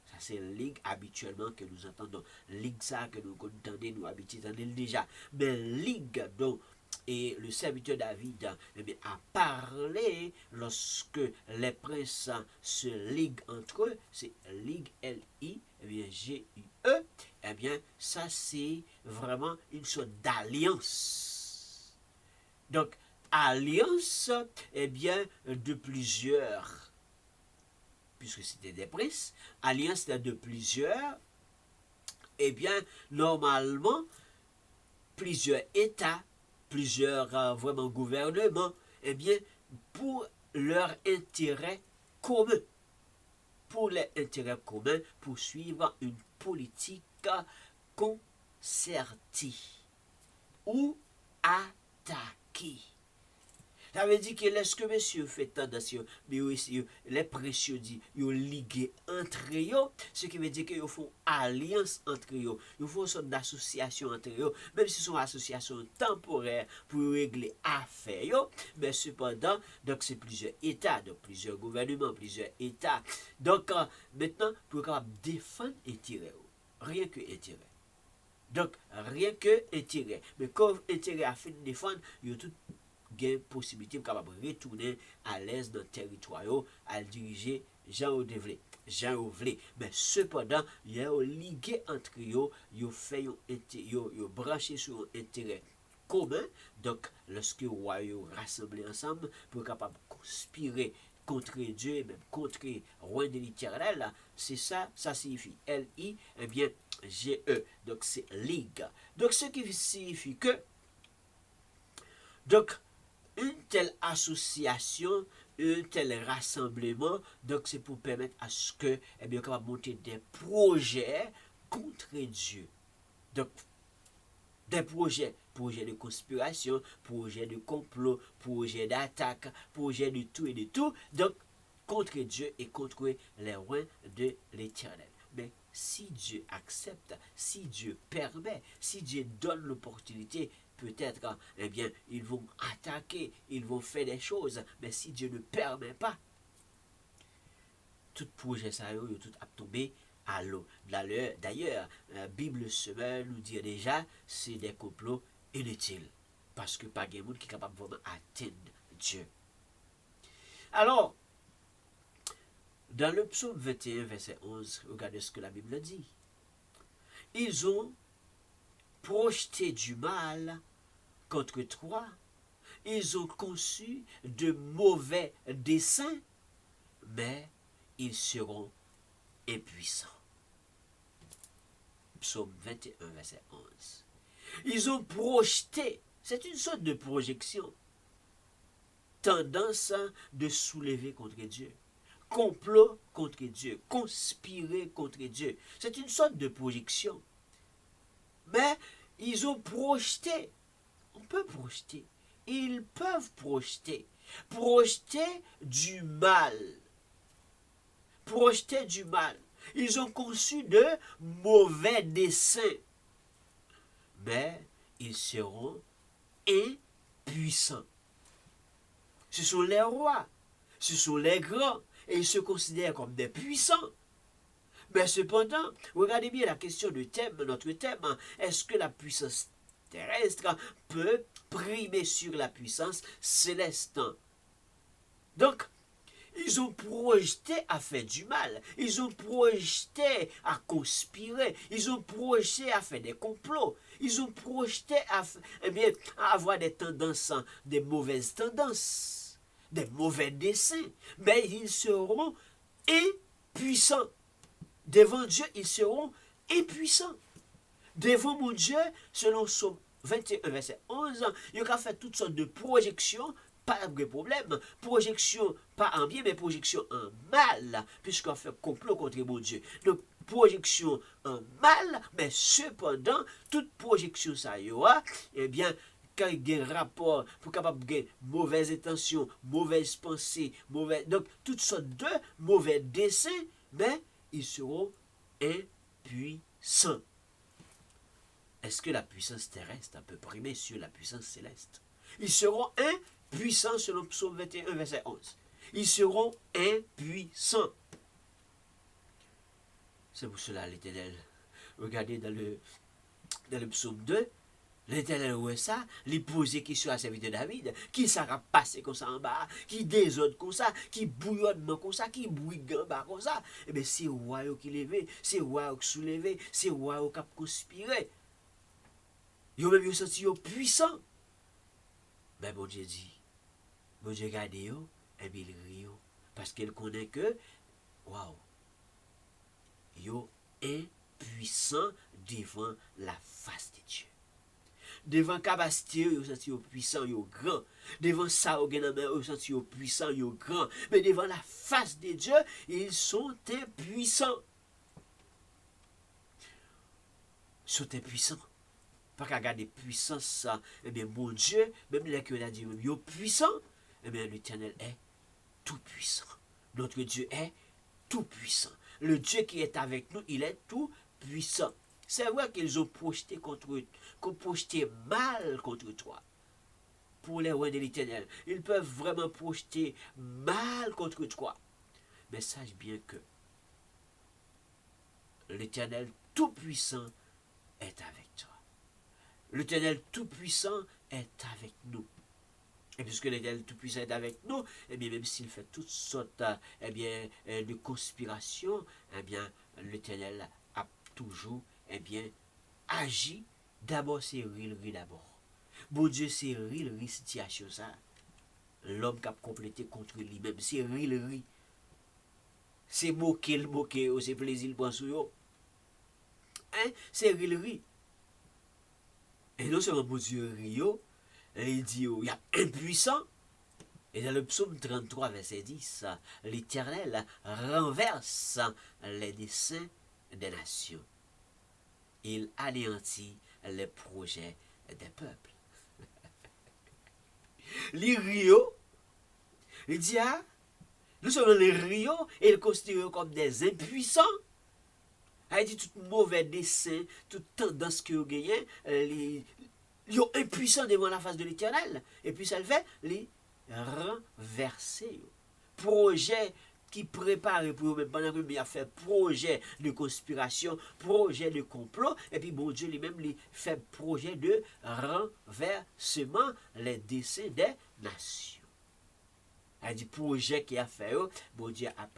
Ça c'est Ligue habituellement que nous entendons. Ligue ça que nous entendons, nous habituons déjà. Mais Ligue donc et le serviteur David a parlé lorsque les princes se liguent entre eux, c'est Ligue L-I, G-U-E, eh bien, ça c'est vraiment une sorte d'alliance. Donc, alliance, eh bien, de plusieurs, puisque c'était des princes, alliance de plusieurs, eh bien, normalement, plusieurs États, plusieurs vraiment gouvernements, eh bien, pour leur intérêt commun. Pour les intérêts communs, poursuivre une politique serti ou attaqué. Ça veut dire que lorsque monsieur fait tendance, les précieux dit, ils liguent entre eux, ce qui veut dire qu'ils font alliance entre eux, ils font une sorte d'association entre eux, même si c'est une association temporaire pour régler affaires, mais cependant, donc c'est plusieurs États, donc plusieurs gouvernements, plusieurs États. Donc maintenant, pour capable défendre intérêt, rien que intérêt. Donc rien que intérêt. Mais quand intérêt a fait de défendre, il y a tout une possibilité capable de retourner à l'aise dans le territoire à diriger Jean Odevlé. Mais cependant, il y a un ligué entre eux, ils fait un branché sur un intérêt commun. Donc, lorsque vous rassemblés ensemble pour capable de conspirer contre Dieu et même contre le roi de l'éternel, c'est ça, ça signifie L-I, eh bien, G-E. Donc, c'est ligue. Donc, ce qui signifie que, donc, une telle association, un tel rassemblement, donc c'est pour permettre à ce que, eh bien, on va monter des projets contre Dieu. Donc, des projets de conspiration, projets de complot, projets d'attaque, projets de tout et de tout, donc contre Dieu et contre les rois de l'éternel. Mais si Dieu accepte, si Dieu permet, si Dieu donne l'opportunité, peut-être, eh bien, ils vont attaquer, ils vont faire des choses, mais si Dieu ne permet pas, tout projet ça y est tout a tombé à l'eau. D'ailleurs, la Bible semaine nous dit déjà, c'est des complots inutiles, parce que pas de monde qui est capable de vraiment atteindre Dieu. Alors, dans le psaume 21, verset 11, regardez ce que la Bible dit. Ils ont projeté du mal contre toi. Ils ont conçu de mauvais desseins, mais ils seront impuissants. Psaume 21, verset 11. Ils ont projeté, c'est une sorte de projection, tendance de soulever contre Dieu. Complot contre Dieu, conspirer contre Dieu. C'est une sorte de projection. Mais ils ont projeté. On peut projeter. Ils peuvent projeter. Projeter du mal. Projeter du mal. Ils ont conçu de mauvais desseins. Mais ils seront impuissants. Ce sont les rois. Ce sont les grands. Et ils se considèrent comme des puissants. Mais cependant, regardez bien la question du thème, notre thème. Est-ce que la puissance terrestre peut primer sur la puissance céleste? Donc, ils ont projeté à faire du mal. Ils ont projeté à conspirer. Ils ont projeté à faire des complots. Ils ont projeté à avoir des tendances, des mauvaises tendances, des mauvais desseins. Mais ils seront impuissants. Devant Dieu, ils seront impuissants. Devant mon Dieu, selon Psaume 21, verset 11, il a fait toutes sortes de projections, pas de problème. Projection, pas en bien, mais projection en mal, puisqu'on fait complot contre mon Dieu. Donc, projection en mal, mais cependant, toute projection, ça y aura, eh bien, quand il y a un rapport pour capable de mauvaises intentions, mauvaises pensées, donc toutes sortes de mauvais desseins, mais ils seront impuissants. Est-ce que la puissance terrestre peut primer sur la puissance céleste? Ils seront impuissants selon Psaume 21, verset 11. Ils seront impuissants. C'est pour cela l'Éternel. Regardez dans le Psaume 2, l'Éternel voit ça, il pose des questions à serviteur David, qui s'est passé comme ça en bas, qui désordre comme ça, qui bouillonnement comme ça, qui bouille en bas comme ça. Eh bien, c'est roi qui levé, c'est roi qui soulevé, c'est roi qui a conspiré. Ils ont même senti puissant. Mais bon Dieu dit, bon Dieu regarde yo, et bien il rit parce qu'il connaît que, waouh, yo impuissant devant la face de Dieu. Devant capacité, yo senti puissant, yo grand. Devant ça, yo senti puissant, yo grand. Mais devant la face de Dieu, ils sont impuissants. Ils sont impuissants. pas qu'à garder puissance, eh bien, mon Dieu, même les que a dit, yo puissant, eh bien, l'Éternel est tout puissant. Notre Dieu est tout puissant. Le Dieu qui est avec nous, il est tout puissant. C'est vrai qu'ils ont projeté mal contre toi. Pour les rois de l'Éternel, ils peuvent vraiment projeter mal contre toi. Mais sache bien que l'Éternel tout-puissant est avec toi. L'Éternel tout-puissant est avec nous. Et puisque l'Éternel tout-puissant est avec nous, eh bien, même s'il fait toutes sortes de conspirations, eh bien, l'Éternel a toujours agi. D'abord, c'est rilerie d'abord. Bon Dieu, c'est rilerie situation ça. L'homme qui a complété contre lui-même, c'est rilerie. C'est moquer, c'est plaisir pour sou. Hein? C'est rilerie. Et non seulement mon Dieu rio, il dit, il y a impuissant. Et dans le psaume 33, verset 10, l'Éternel renverse les desseins des nations. Il anéantit les projets des peuples. Les rios, il dit, nous sommes les rios et ils considèrent comme des impuissants. Il dit, tout mauvais dessein, toute tendance que vous gagnez, ils sont impuissants devant la face de l'Éternel. Et puis ça le fait, les renverser. Projet qui prépare pour eux-mêmes, pendant que il a fait projet de conspiration, projet de complot, et puis bon Dieu lui-même lui fait projet de renversement les desseins des nations. Il dit projet qui a fait, bon Dieu a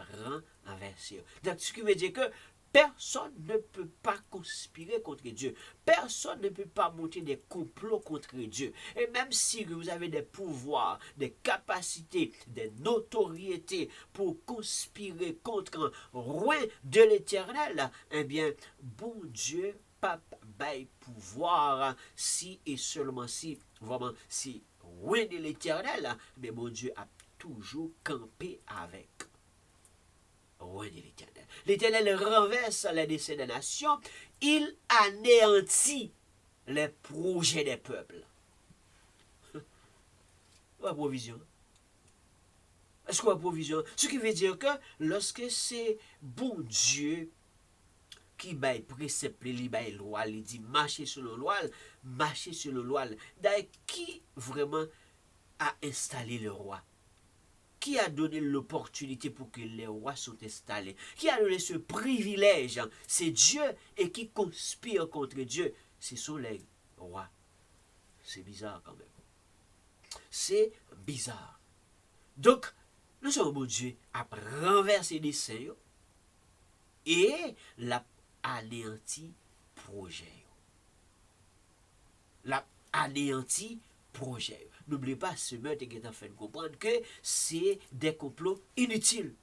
renversé. Donc ce qui veut dire que personne ne peut pas conspirer contre Dieu. Personne ne peut pas monter des complots contre Dieu. Et même si vous avez des pouvoirs, des capacités, des notoriétés pour conspirer contre un roi de l'Éternel, eh bien, bon Dieu, pas bail pouvoir si et seulement si, vraiment, si roi de l'Éternel, mais bon Dieu a toujours campé avec. Roi de l'Éternel. L'Éternel renverse les desseins des nations, il anéantit les projets des peuples. La provision. Est-ce qu'on a provision? Ce qui veut dire que lorsque c'est bon Dieu qui baille précepte, il baille loi, il dit marcher sur le loi, marcher sur le loi. D'ailleurs, qui vraiment a installé le roi? Qui a donné l'opportunité pour que les rois soient installés? Qui a donné ce privilège? C'est Dieu, et qui conspire contre Dieu, ce sont les rois. C'est bizarre quand même. C'est bizarre. Donc, nous sommes bon Dieu à renverser des desseins et l'a anéanti projet. L'a anéanti projet. N'oubliez pas, ce meurtre est en train de comprendre que c'est des complots inutiles.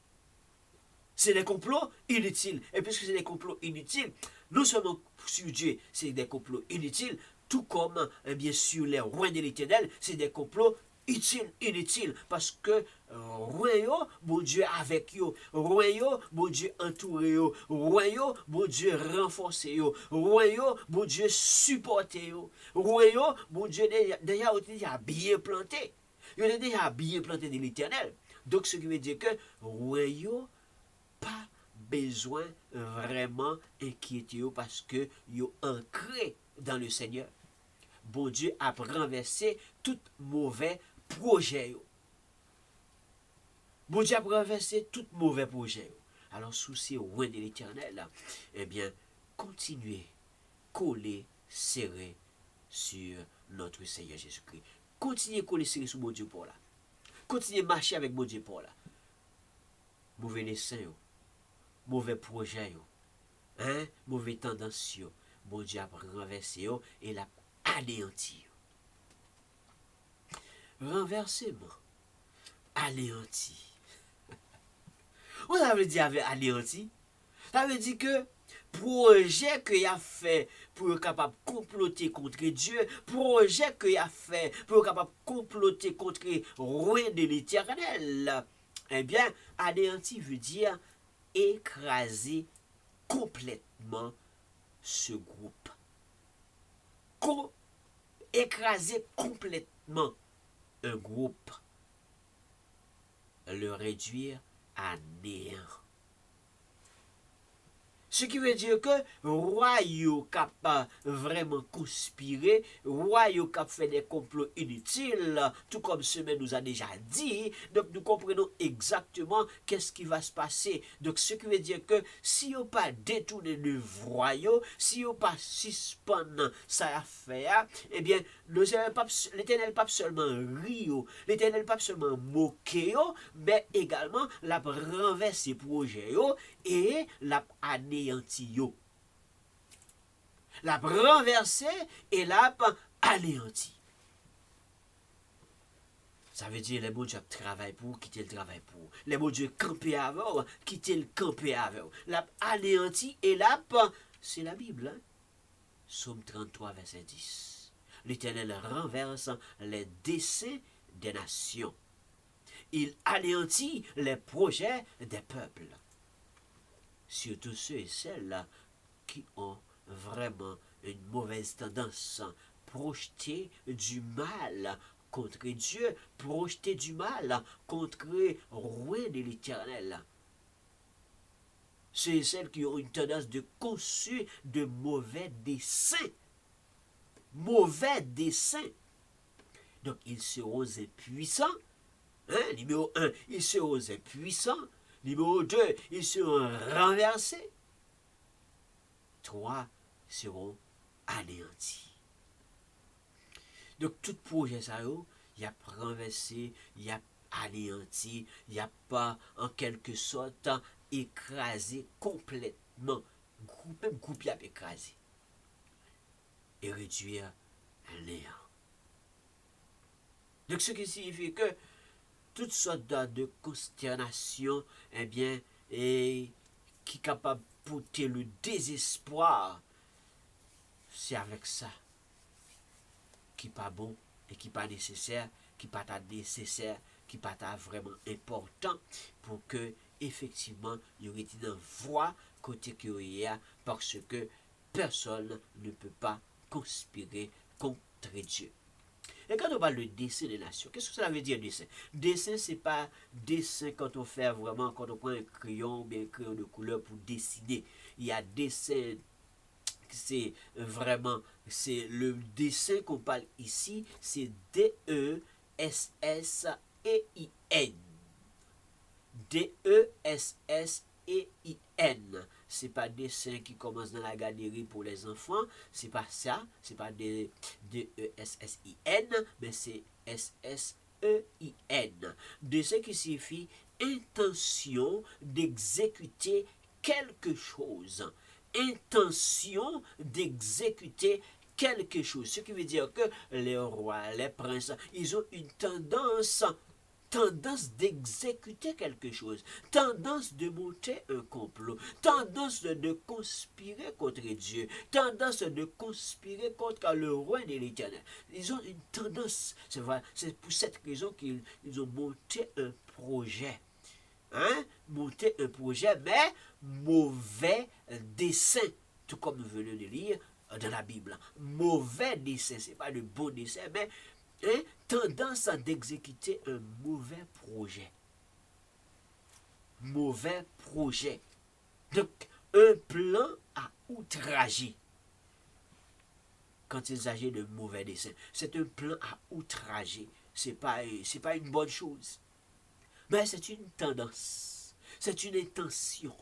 C'est des complots inutiles. Et puisque c'est des complots inutiles, non seulement sur Dieu, c'est des complots inutiles, tout comme, bien sûr, les rois de l'Éternel, c'est des complots inutiles. Parce que roi, bon Dieu avec eux, roi, bon Dieu entouré eux, roi, bon Dieu renforcé eux, roi, bon Dieu supporté eux, roi, bon Dieu déjà bien planté. Il est déjà bien planté de l'Éternel. Donc ce qui veut dire que roi, pas besoin vraiment inquiéter parce que yo ancré dans le Seigneur. Bon Dieu a renversé tout mauvais projet. Bon Dieu a renversé tout mauvais projet. Alors, souci au roi de l'Éternel, eh bien, continuez, coller, serrer sur notre Seigneur Jésus-Christ. Continuez, coller, serrer sur mon Dieu pour là. Continuez, marcher avec mon Dieu pour là. Mauvais dessein, mauvais projet, hein? Mauvais tendance, bon Dieu a renversé et l'a anéanti. Renversement, anéanti. Ça veut dire anéanti? Ça veut dire que projet qu'il a fait pour être capable de comploter contre Dieu, projet qu'il a fait pour être capable de comploter contre le roi de l'Éternel, eh bien, anéanti veut dire écraser complètement ce groupe. écraser complètement un groupe, le réduire à néant. Ce qui veut dire que roi yo cap vraiment conspirer, roi yo cap fait des complots inutiles, tout comme Semaine nous a déjà dit. Donc nous comprenons exactement qu'est-ce qui va se passer. Donc ce qui veut dire que si yo pas détourné le voyau, si yo pas suspendre sa affaire, eh bien l'Éternel pape seulement rio, l'Éternel pape seulement moqué yo, mais également la renverser projet yo et la anéanti yo. La renversé et la anéanti. Ça veut dire les mots Dieu travaillent pour, quitter le travail pour. Les mots Dieu camper avant, quitter le camper avant. La anéanti et la c'est la Bible. Hein? Psaume 33, verset 10. L'Éternel renverse les desseins des nations. Il anéantit les projets des peuples. Surtout ceux et celles qui ont vraiment une mauvaise tendance, projeter du mal contre Dieu, projeter du mal contre ruin de l'Éternel. Ceux et celles qui ont une tendance de conçu de mauvais desseins. Mauvais desseins. Donc ils seront impuissants. Hein? Numéro 1, ils seront impuissants. Numéro 2, ils seront renversés. 3, ils seront anéantis. Donc, tout projet, ça, il y a renversé, il y a anéanti, il n'y a pas, en quelque sorte, écrasé complètement. Même groupe, il y a écrasé. Et réduire à néant. Donc, ce qui signifie que toutes sortes de consternation, eh bien, et qui est capable de porter le désespoir, c'est avec ça qui n'est pas bon et qui n'est pas nécessaire, qui n'est pas nécessaire, qui n'est pas vraiment important pour que, effectivement, il y aurait une voie côté que il y a, parce que personne ne peut pas conspirer contre Dieu. Et quand on parle de dessin des nations, qu'est-ce que ça veut dire dessin? Dessin, c'est pas dessin quand on fait vraiment, quand on prend un crayon, bien un crayon de couleur pour dessiner. Il y a dessin, c'est vraiment, c'est le dessin qu'on parle ici, c'est D-E-S-S-E-I-N. D-E-S-S-E-I-N. C'est pas dessin qui commence dans la galerie pour les enfants, c'est pas ça, c'est pas D-E-S-S-I-N, mais c'est S-S-E-I-N. Dessin qui signifie intention d'exécuter quelque chose. Intention d'exécuter quelque chose. Ce qui veut dire que les rois, les princes, ils ont une tendance d'exécuter quelque chose, tendance de monter un complot, tendance de conspirer contre Dieu, tendance de conspirer contre le roi de l'Éternel. Ils ont une tendance, c'est vrai, c'est pour cette raison qu'ils ont monté un projet. Hein? Monter un projet, mais mauvais dessein, tout comme nous venons de lire dans la Bible. Mauvais dessein, ce n'est pas le bon dessein, mais tendance à d'exécuter un mauvais projet. Mauvais projet. Donc, un plan à outrager. Quand il s'agit de mauvais dessein, c'est un plan à outrager. C'est pas une bonne chose. Mais c'est une tendance. C'est une intention.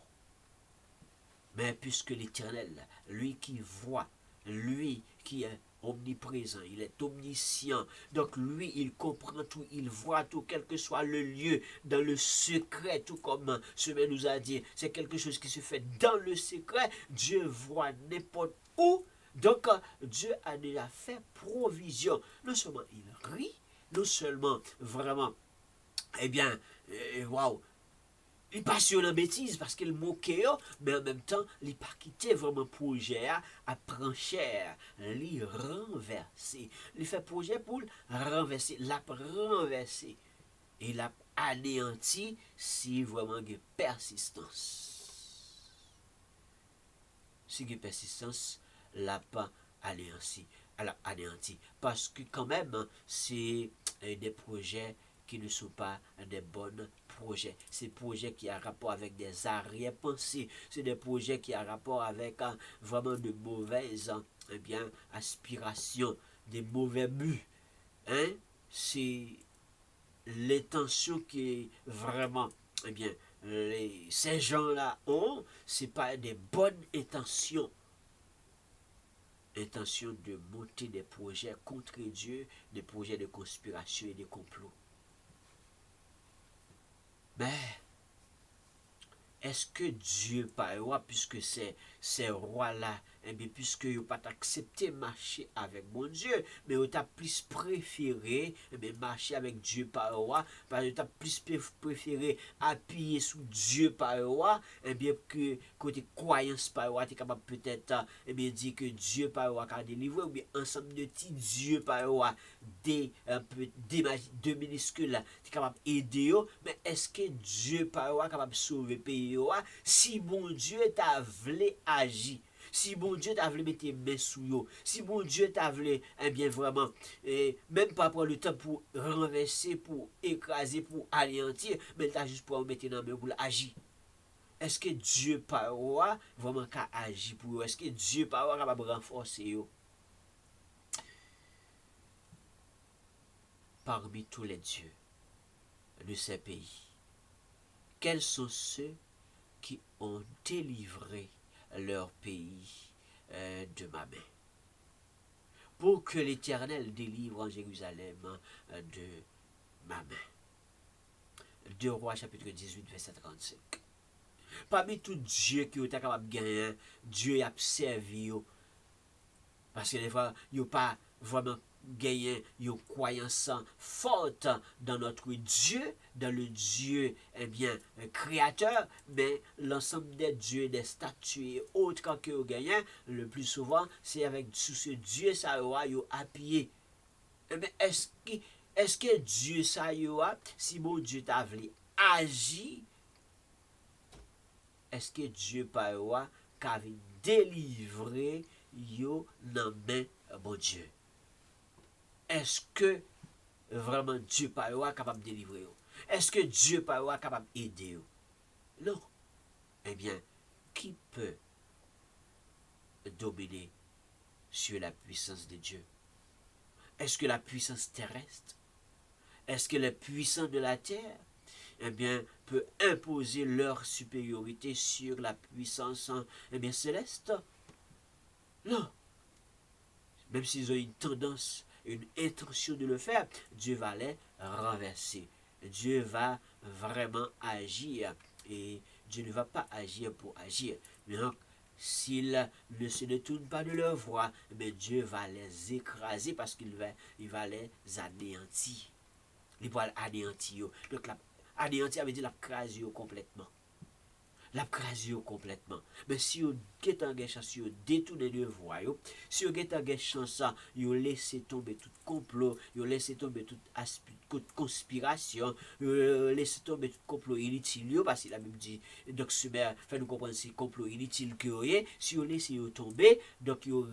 Mais puisque l'Éternel, lui qui voit, lui qui est omniprésent, il est omniscient. Donc lui, il comprend tout, il voit tout, quel que soit le lieu, dans le secret, tout comme Semaine nous a dit, c'est quelque chose qui se fait dans le secret. Dieu voit n'importe où. Donc Dieu a déjà fait provision. Non seulement il rit, non seulement vraiment, eh bien, waouh, il pas sur la bêtise parce qu'il moquait, mais en même temps, il n'a pas quitté vraiment projet à prendre cher, il renverser. Il fait projet pour renverser, l'a renversé. Et l'a anéanti si vraiment il y a persistance. Si il y a persistance, l'a pas anéanti. alors anéanti. Parce que quand même, hein, c'est des projets qui ne sont pas des bons projets. C'est des projets qui ont rapport avec des arrière-pensées. C'est des projets qui ont rapport avec vraiment de mauvaises eh bien, aspirations, des mauvais buts. Hein? C'est l'intention qui est vraiment, eh bien, ces gens-là ont, c'est pas des bonnes intentions. Intention de monter des projets contre Dieu, des projets de conspiration et de complot. Mais est-ce que Dieu, par roi, puisque ces rois-là, eh bien, puisque ils n'ont pas accepté marcher avec mon Dieu, mais ils ont plus préféré eh bien, marcher avec Dieu par roi, parce qu'ils ont plus préféré appuyer sur Dieu par roi, eh bien, que côté croyance par roi, tu es capable peut-être eh bien, dire que Dieu par roi a délivré, ou bien ensemble de petits Dieu par roi, un peu, deux minuscules, tu es capable d'aider, mais est-ce que Dieu par roi est capable de sauver le pays? Si bon Dieu t'a voulu agir, si bon Dieu t'a voulu mettre main sous yo, si bon Dieu t'a voulu, eh bien vraiment, même pas prendre le temps pour renverser, pour écraser, pour anéantir, mais t'as juste pour mettre dans main pour agir. Est-ce que Dieu par roi vraiment qu'a agi pour eux? Est-ce que Dieu par roi capable de renforcer yo? Parmi tous les dieux de ces pays, quels sont ceux qui ont délivré leur pays de ma main? Pour que l'Éternel délivre en Jérusalem de ma main. 2 Rois chapitre 18 verset 35. Parmi tout Dieu qui est capable de gagner, Dieu a servi. Parce que des fois, il n'y a pas vraiment gagné une croyance forte dans notre Dieu, dans le Dieu eh bien, créateur, mais l'ensemble des dieux, des statues et autres que vous gagnez, le plus souvent, c'est avec sous ce Dieu ça aura appuyé. Mais est-ce que Dieu ça aura, si mon Dieu t'a voulu agir, est-ce que Dieu par roi qu'avait délivré yo nan main bon Dieu? Est-ce que vraiment Dieu par roi capable de délivrer yo? Est-ce que Dieu par roi capable d'aider yo? Non. Eh bien, qui peut dominer sur la puissance de Dieu? Est-ce que la puissance terrestre? Est-ce que les puissants de la terre eh bien, peut imposer leur supériorité sur la puissance eh bien, céleste? Non. Même s'ils ont une tendance, une intention de le faire, Dieu va les renverser. Dieu va vraiment agir. Et Dieu ne va pas agir pour agir. Mais donc, s'ils ne se détournent pas de leur voie, mais Dieu va les écraser parce qu'il va les anéantir. Il va anéantir. Donc, anéantir veut dire la craser complètement. La crasio complètement. Mais si vous avez chance, si vous détournez de voie, si vous avez chance, vous laissez tomber tout complot, vous laissez tomber toute conspiration, vous laissez tomber tout complot inutile, parce qu'il a même dit, donc Sumer fait nous comprendre c'est complot inutile que vous avez, si vous laissez tomber, donc vous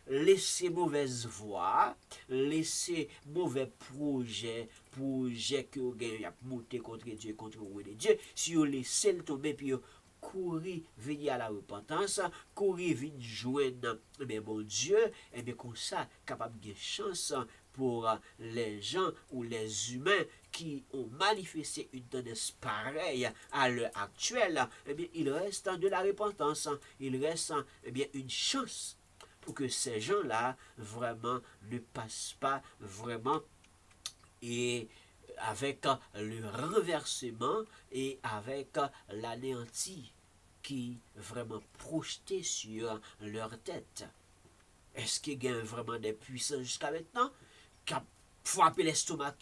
laissez mauvaise voie, laissez mauvais projet que vous avez monté contre Dieu, contre le roi de Dieu, si vous laissez le tomber, puis courir, venir à la repentance, courir, venir joindre bon Dieu, et bien comme ça, capable de chance pour les gens ou les humains qui ont manifesté une tendance pareille à l'heure actuelle, eh bien, il reste de la repentance, il reste eh bien, une chance pour que ces gens-là vraiment ne passent pas vraiment et avec le renversement et avec l'anéanti qui vraiment projeté sur leur tête. Est-ce qu'il y a vraiment des puissants jusqu'à maintenant qui ont frappé l'estomac?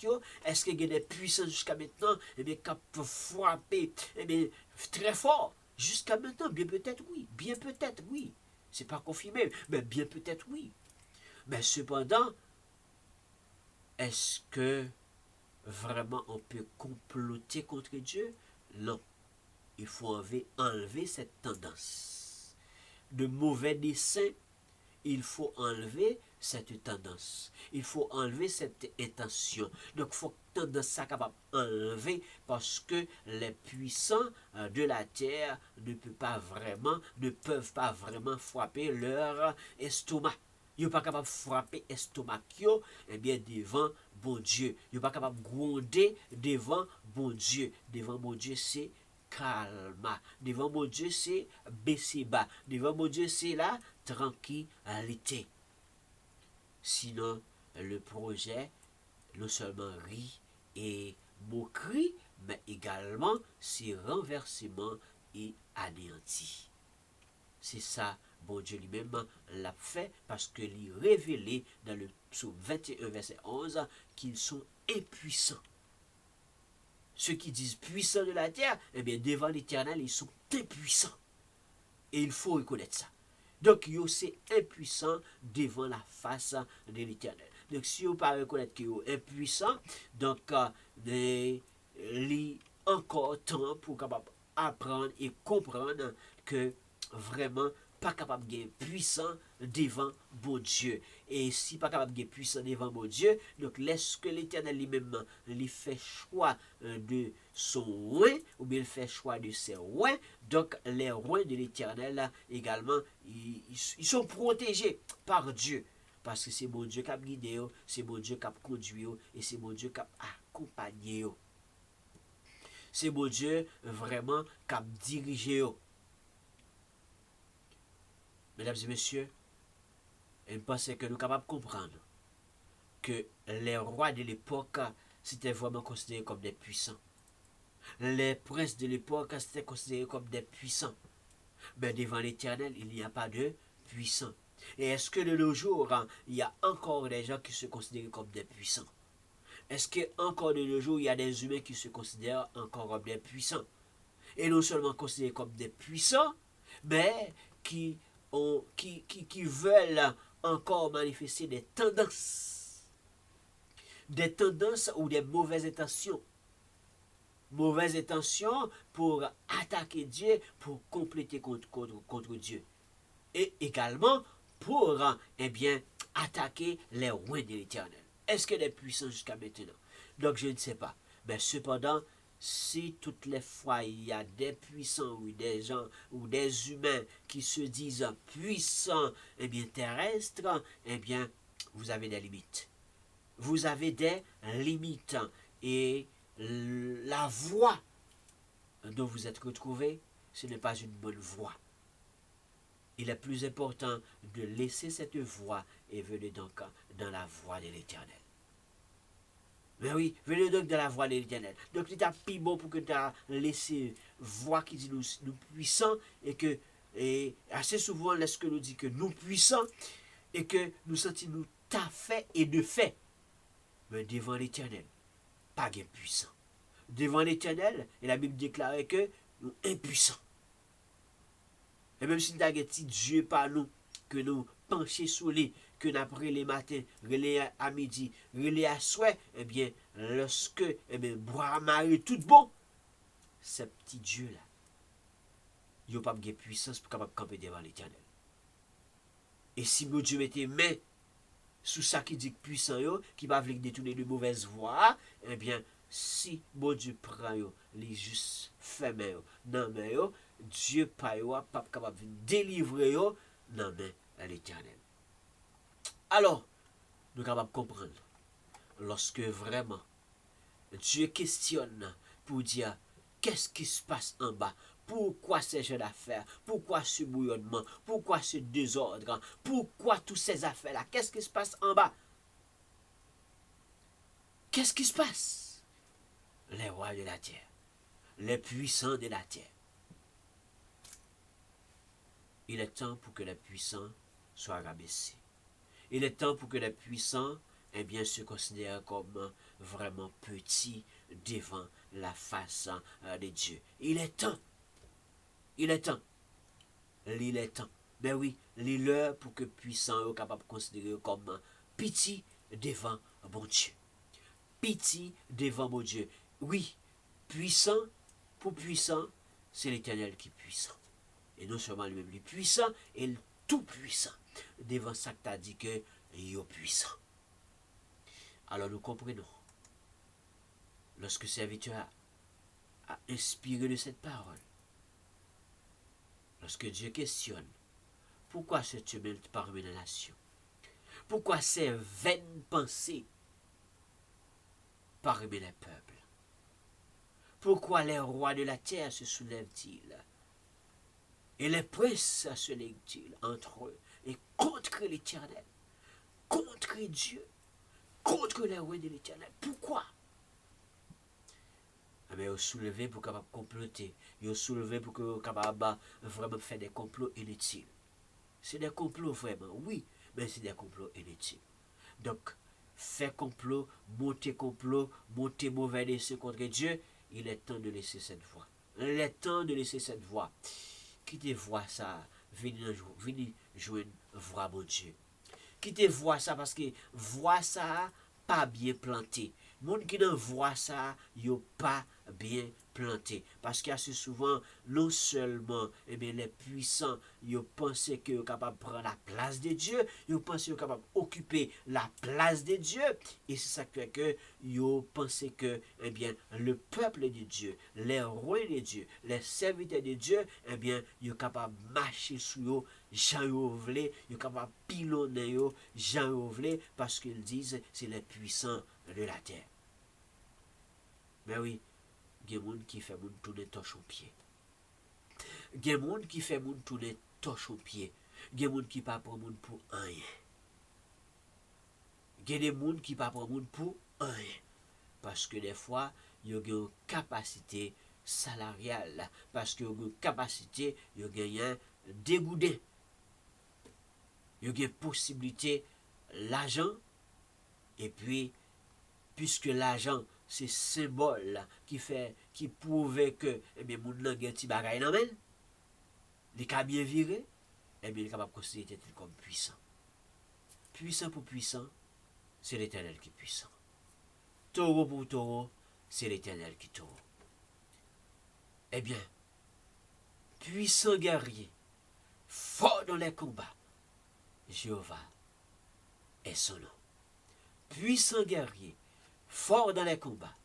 Est-ce qu'il y a des puissants jusqu'à maintenant qui ont frappé très fort? Jusqu'à maintenant, bien peut-être oui. Bien peut-être oui. C'est pas confirmé, mais bien peut-être oui. Mais cependant, est-ce que vraiment on peut comploter contre Dieu? Non. Il faut enlever cette tendance. De mauvais dessein, il faut enlever cette tendance. Il faut enlever cette intention. Donc, il faut que tendance ça capable enlever parce que les puissants de la terre ne peuvent pas vraiment frapper leur estomac. Ils ne sont pas capables de frapper l'estomac eh bien, devant bon Dieu. Ils ne sont pas capables de gronder devant bon Dieu. Devant bon Dieu, c'est calme. Devant mon Dieu, c'est baisser bas. Devant mon Dieu, c'est la tranquillité. Sinon, le projet, non seulement rit et moquerie, mais également c'est renversement et anéanti. C'est ça, bon Dieu lui-même l'a fait parce que lui révélé dans le psaume 21, verset 11, qu'ils sont impuissants. Ceux qui disent puissants de la terre, eh bien, devant l'Éternel, ils sont impuissants. Et il faut reconnaître ça. Donc, ils sont impuissants devant la face de l'Éternel. Donc, si vous ne pas reconnaître qu'ils sont impuissants, donc, il y a encore temps pour capable apprendre et comprendre que vraiment, pas capable de puissant devant bon Dieu. Et si pas capable de puissant devant bon Dieu, donc laisse que l'Éternel lui-même lui fait choix de son roi, ou bien il fait choix de ses rois, donc les rois de l'Éternel également, ils sont protégés par Dieu. Parce que c'est mon Dieu qui a guidé, c'est mon Dieu qui a conduit, et c'est mon Dieu qui a accompagné. C'est mon Dieu vraiment qui a dirigé. Mesdames et messieurs, je pense que nous sommes capables de comprendre que les rois de l'époque, c'était vraiment considérés comme des puissants. Les princes de l'époque, c'était considérés comme des puissants. Mais devant l'Éternel, il n'y a pas de puissants. Et est-ce que de nos jours, il y a encore des gens qui se considèrent comme des puissants? Est-ce qu'encore de nos jours, il y a des humains qui se considèrent encore comme des puissants? Et non seulement considérés comme des puissants, mais qui veulent encore manifester des tendances ou des mauvaises intentions. Mauvaises intentions pour attaquer Dieu, pour compléter contre Dieu. Et également pour attaquer les rois de l'Éternel. Est-ce qu'il est puissant jusqu'à maintenant? Donc je ne sais pas. Mais cependant, si toutes les fois il y a des puissants ou des gens ou des humains qui se disent puissants, terrestres, vous avez des limites. Vous avez des limites. Et la voie dont vous êtes retrouvé, ce n'est pas une bonne voie. Il est plus important de laisser cette voie et venir donc dans la voie de l'Éternel. Mais oui, venez donc dans la voie de l'Éternel. Donc, c'est un plus bon pour que tu as laissé voix qui dit nous puissants et que, et assez souvent, lorsque nous dit que nous puissants et que nous sentons nous t'as fait et de fait. Mais devant l'Éternel, pas de puissant. Devant l'Éternel, et la Bible déclare que nous impuissants. Et même si nous avons un petit Dieu par nous, que nous penchons sur lui, que nous après les matins, relais à midi, relais à soir, lorsque, boire marie tout bon, ce petit Dieu-là, il n'a pas de puissance pour capable camper devant l'Éternel. Et si mon Dieu mettait main sous ça qui dit puissant, qui va venir détourner de mauvaises voies, si mon Dieu prend les justes fermés dans main, Dieu pas capable de délivrer dans main à l'Éternel. Alors, nous sommes capables de comprendre, lorsque vraiment Dieu questionne pour dire qu'est-ce qui se passe en bas, pourquoi ces jeux d'affaires, pourquoi ce bouillonnement, pourquoi ce désordre, pourquoi toutes ces affaires-là, qu'est-ce qui se passe en bas? Qu'est-ce qui se passe? Les rois de la terre, les puissants de la terre. Il est temps pour que les puissants soient rabaissés. Il est temps pour que les puissants se considèrent comme vraiment petits devant la face de Dieu. Il est temps. Il est temps. Il est temps. Mais oui, il est l'heure pour que puissants soient capables de considérer comme petits devant mon Dieu. Petit devant mon Dieu. Oui, puissant, pour puissant, c'est l'Éternel qui est puissant. Et non seulement lui-même, il est puissant, et tout puissant. Devant ça que tu as dit que yo puissant. Alors nous comprenons, lorsque le serviteur a inspiré de cette parole, lorsque Dieu questionne, pourquoi ce tumulte parmi les nations? Pourquoi ces vaines pensées parmi les peuples? Pourquoi les rois de la terre se soulèvent-ils? Et les princes se lèguent-ils entre eux et contre l'Éternel, contre Dieu, contre les rois de l'Éternel? Pourquoi? Mais ils sont soulevés pour capable comploter. Ils sont soulevés pour que capable vraiment faire des complots inutiles. C'est des complots vraiment, oui, mais c'est des complots inutiles. Donc, faire complot, monter mauvais dessein contre Dieu, il est temps de laisser cette voie. Il est temps de laisser cette voie. Qui te voit ça, venez jouer une voix, mon Dieu. Qui te voit ça parce que voix ça pas bien planté. Moun qui ne voit ça, yo pas bien planté. Parce qu'il y a souvent, non seulement eh bien, les puissants, ils pensent qu'ils sont capables de prendre la place de Dieu, ils pensent qu'ils sont capables d'occuper la place de Dieu. Et c'est ça qui fait que ils pensent que eh bien, le peuple de Dieu, les rois de Dieu, les serviteurs de Dieu, eh bien, ils sont capables de marcher sur eux, Jean Rovlé, ils sont capables de pilonner eux, Jean Rovlé, parce qu'ils disent c'est les puissants de la terre. Mais oui, il y a des gens qui font moun tourner torche au pied. Il y a des gens qui font moun tourner torche au pied. Il y a des gens qui ne prennent moun pour rien. Il y a des gens qui ne prennent moun pour rien. Parce que des fois, il y a une capacité salariale. Parce qu'il y a une capacité, il y a un dégoûté. Il y a une possibilité, l'argent, et puis, puisque l'argent, c'est symbole qui prouve que, eh bien, moun nan gen ti bagay nan men, li ka bien viré, eh bien, il est capable de considérer comme puissant. Puissant pour puissant, c'est l'Éternel qui est puissant. Taureau pour taureau, c'est l'Éternel qui est taureau. Eh bien, puissant guerrier, fort dans les combats, Jéhovah est son nom. Puissant guerrier, fort dans les combats,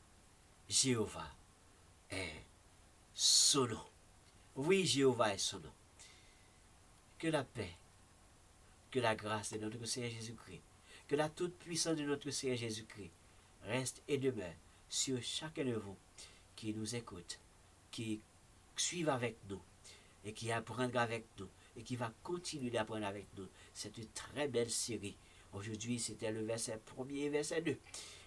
Jéhovah est son nom. Oui, Jéhovah est son nom. Que la paix, que la grâce de notre Seigneur Jésus-Christ, que la toute-puissance de notre Seigneur Jésus-Christ reste et demeure sur chacun de vous qui nous écoute, qui suivent avec nous et qui apprendra avec nous et qui va continuer d'apprendre avec nous. C'est une très belle série. Aujourd'hui, c'était le verset 1er et verset 2.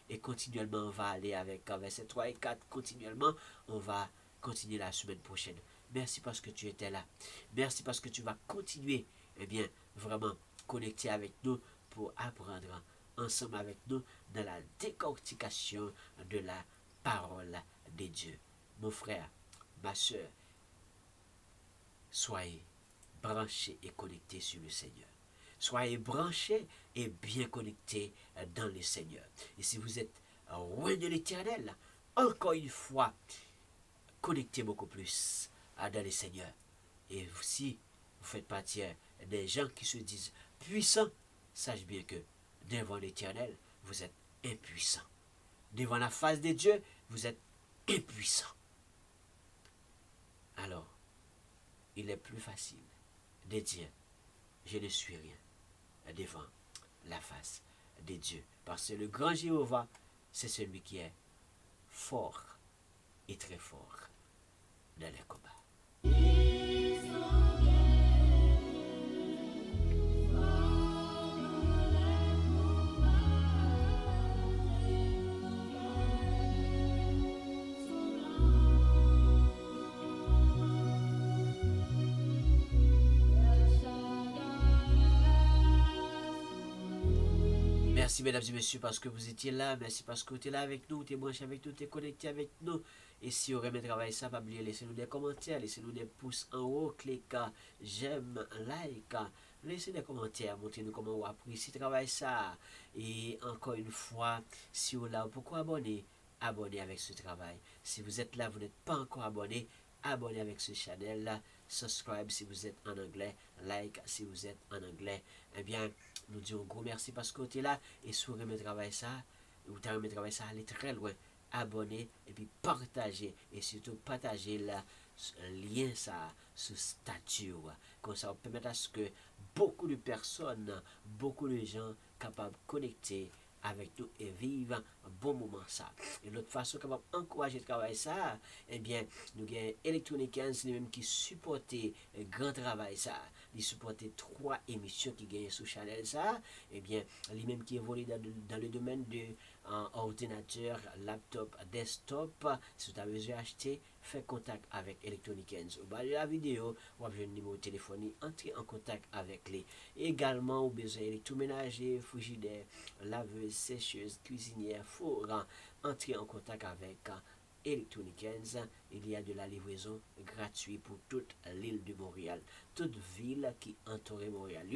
Et continuellement, on va aller avec verset 3 et 4. Continuellement, on va continuer la semaine prochaine. Merci parce que tu étais là. Merci parce que tu vas continuer, eh bien, vraiment connecter avec nous pour apprendre ensemble avec nous dans la décortication de la parole de Dieu. Mon frère, ma soeur, soyez branchés et connectés sur le Seigneur. Soyez branchés et bien connectés dans le Seigneur. Et si vous êtes loin de l'Éternel, encore une fois, connectez beaucoup plus dans le Seigneur. Et si vous faites partie des gens qui se disent puissants, sachez bien que devant l'Éternel, vous êtes impuissants. Devant la face de Dieu, vous êtes impuissants. Alors, il est plus facile de dire, je ne suis rien devant la face de Dieu. Parce que le grand Jéhovah, c'est celui qui est fort et très fort dans les combats. Merci mesdames et messieurs parce que vous étiez là. Merci parce que vous étiez là avec nous, vous êtes branché avec nous, vous êtes connecté avec nous. Et si vous aimez travailler ça, pas oublier, laissez-nous des commentaires, laissez-nous des pouces en haut, cliquez j'aime, like, laissez des commentaires, montrez-nous comment vous appréciez travail ça. Et encore une fois, si vous êtes là, pourquoi abonner? Abonnez avec ce travail. Si vous êtes là, vous n'êtes pas encore abonné, abonnez avec ce channel là. Subscribe si vous êtes en anglais, like si vous êtes en anglais. Eh bien, nous disons un gros merci parce que tu es là et si vous aimez travail ça, ou tu aimé travail ça, aller très loin, abonner et puis partager et surtout partager le lien ça ce statut comme ça permet à ce que beaucoup de personnes, beaucoup de gens capables de connecter avec nous et vivre un bon moment ça. Et l'autre façon capable d'encourager le travail ça, eh bien, nous avons Electronic Hands, même qui supportait grand travail ça. Il supportait 3 émissions qui gagnent sur Channel ça. Eh bien, lui-même qui évolue dans le domaine de ordinateur, laptop, desktop. Si tu as besoin d'acheter, fais contact avec Electronic Hands. Au bas de la vidéo, vous avez un numéro de téléphone, entrez en contact avec les. Également, vous avez besoin d'électroménager, frigidaire, laveuse, sécheuse, cuisinière, four, entrez en contact avec Electronic Hands. Il y a de la livraison gratuite pour toute l'île de Montréal. Toute ville qui entoure Montréal,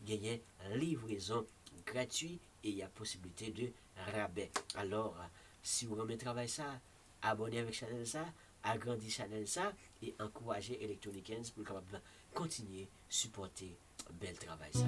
il y a livraison gratuite et il y a possibilité de rabais. Alors, si vous remettez travail ça, abonnez avec Channel ça, agrandissez Channel ça et encouragez Electronic Hands pour capable continuer à supporter bel travail ça.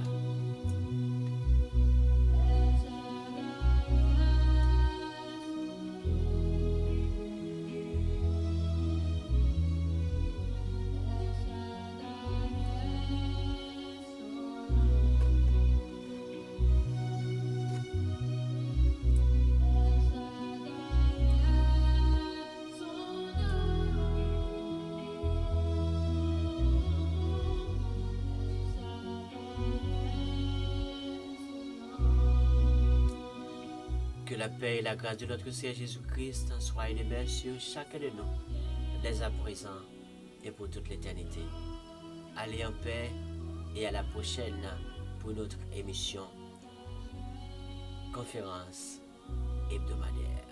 Que la paix et la grâce de notre Seigneur Jésus-Christ soient une sur chacun de nous, dès à présent et pour toute l'éternité. Allez en paix et à la prochaine pour notre émission conférence hebdomadaire.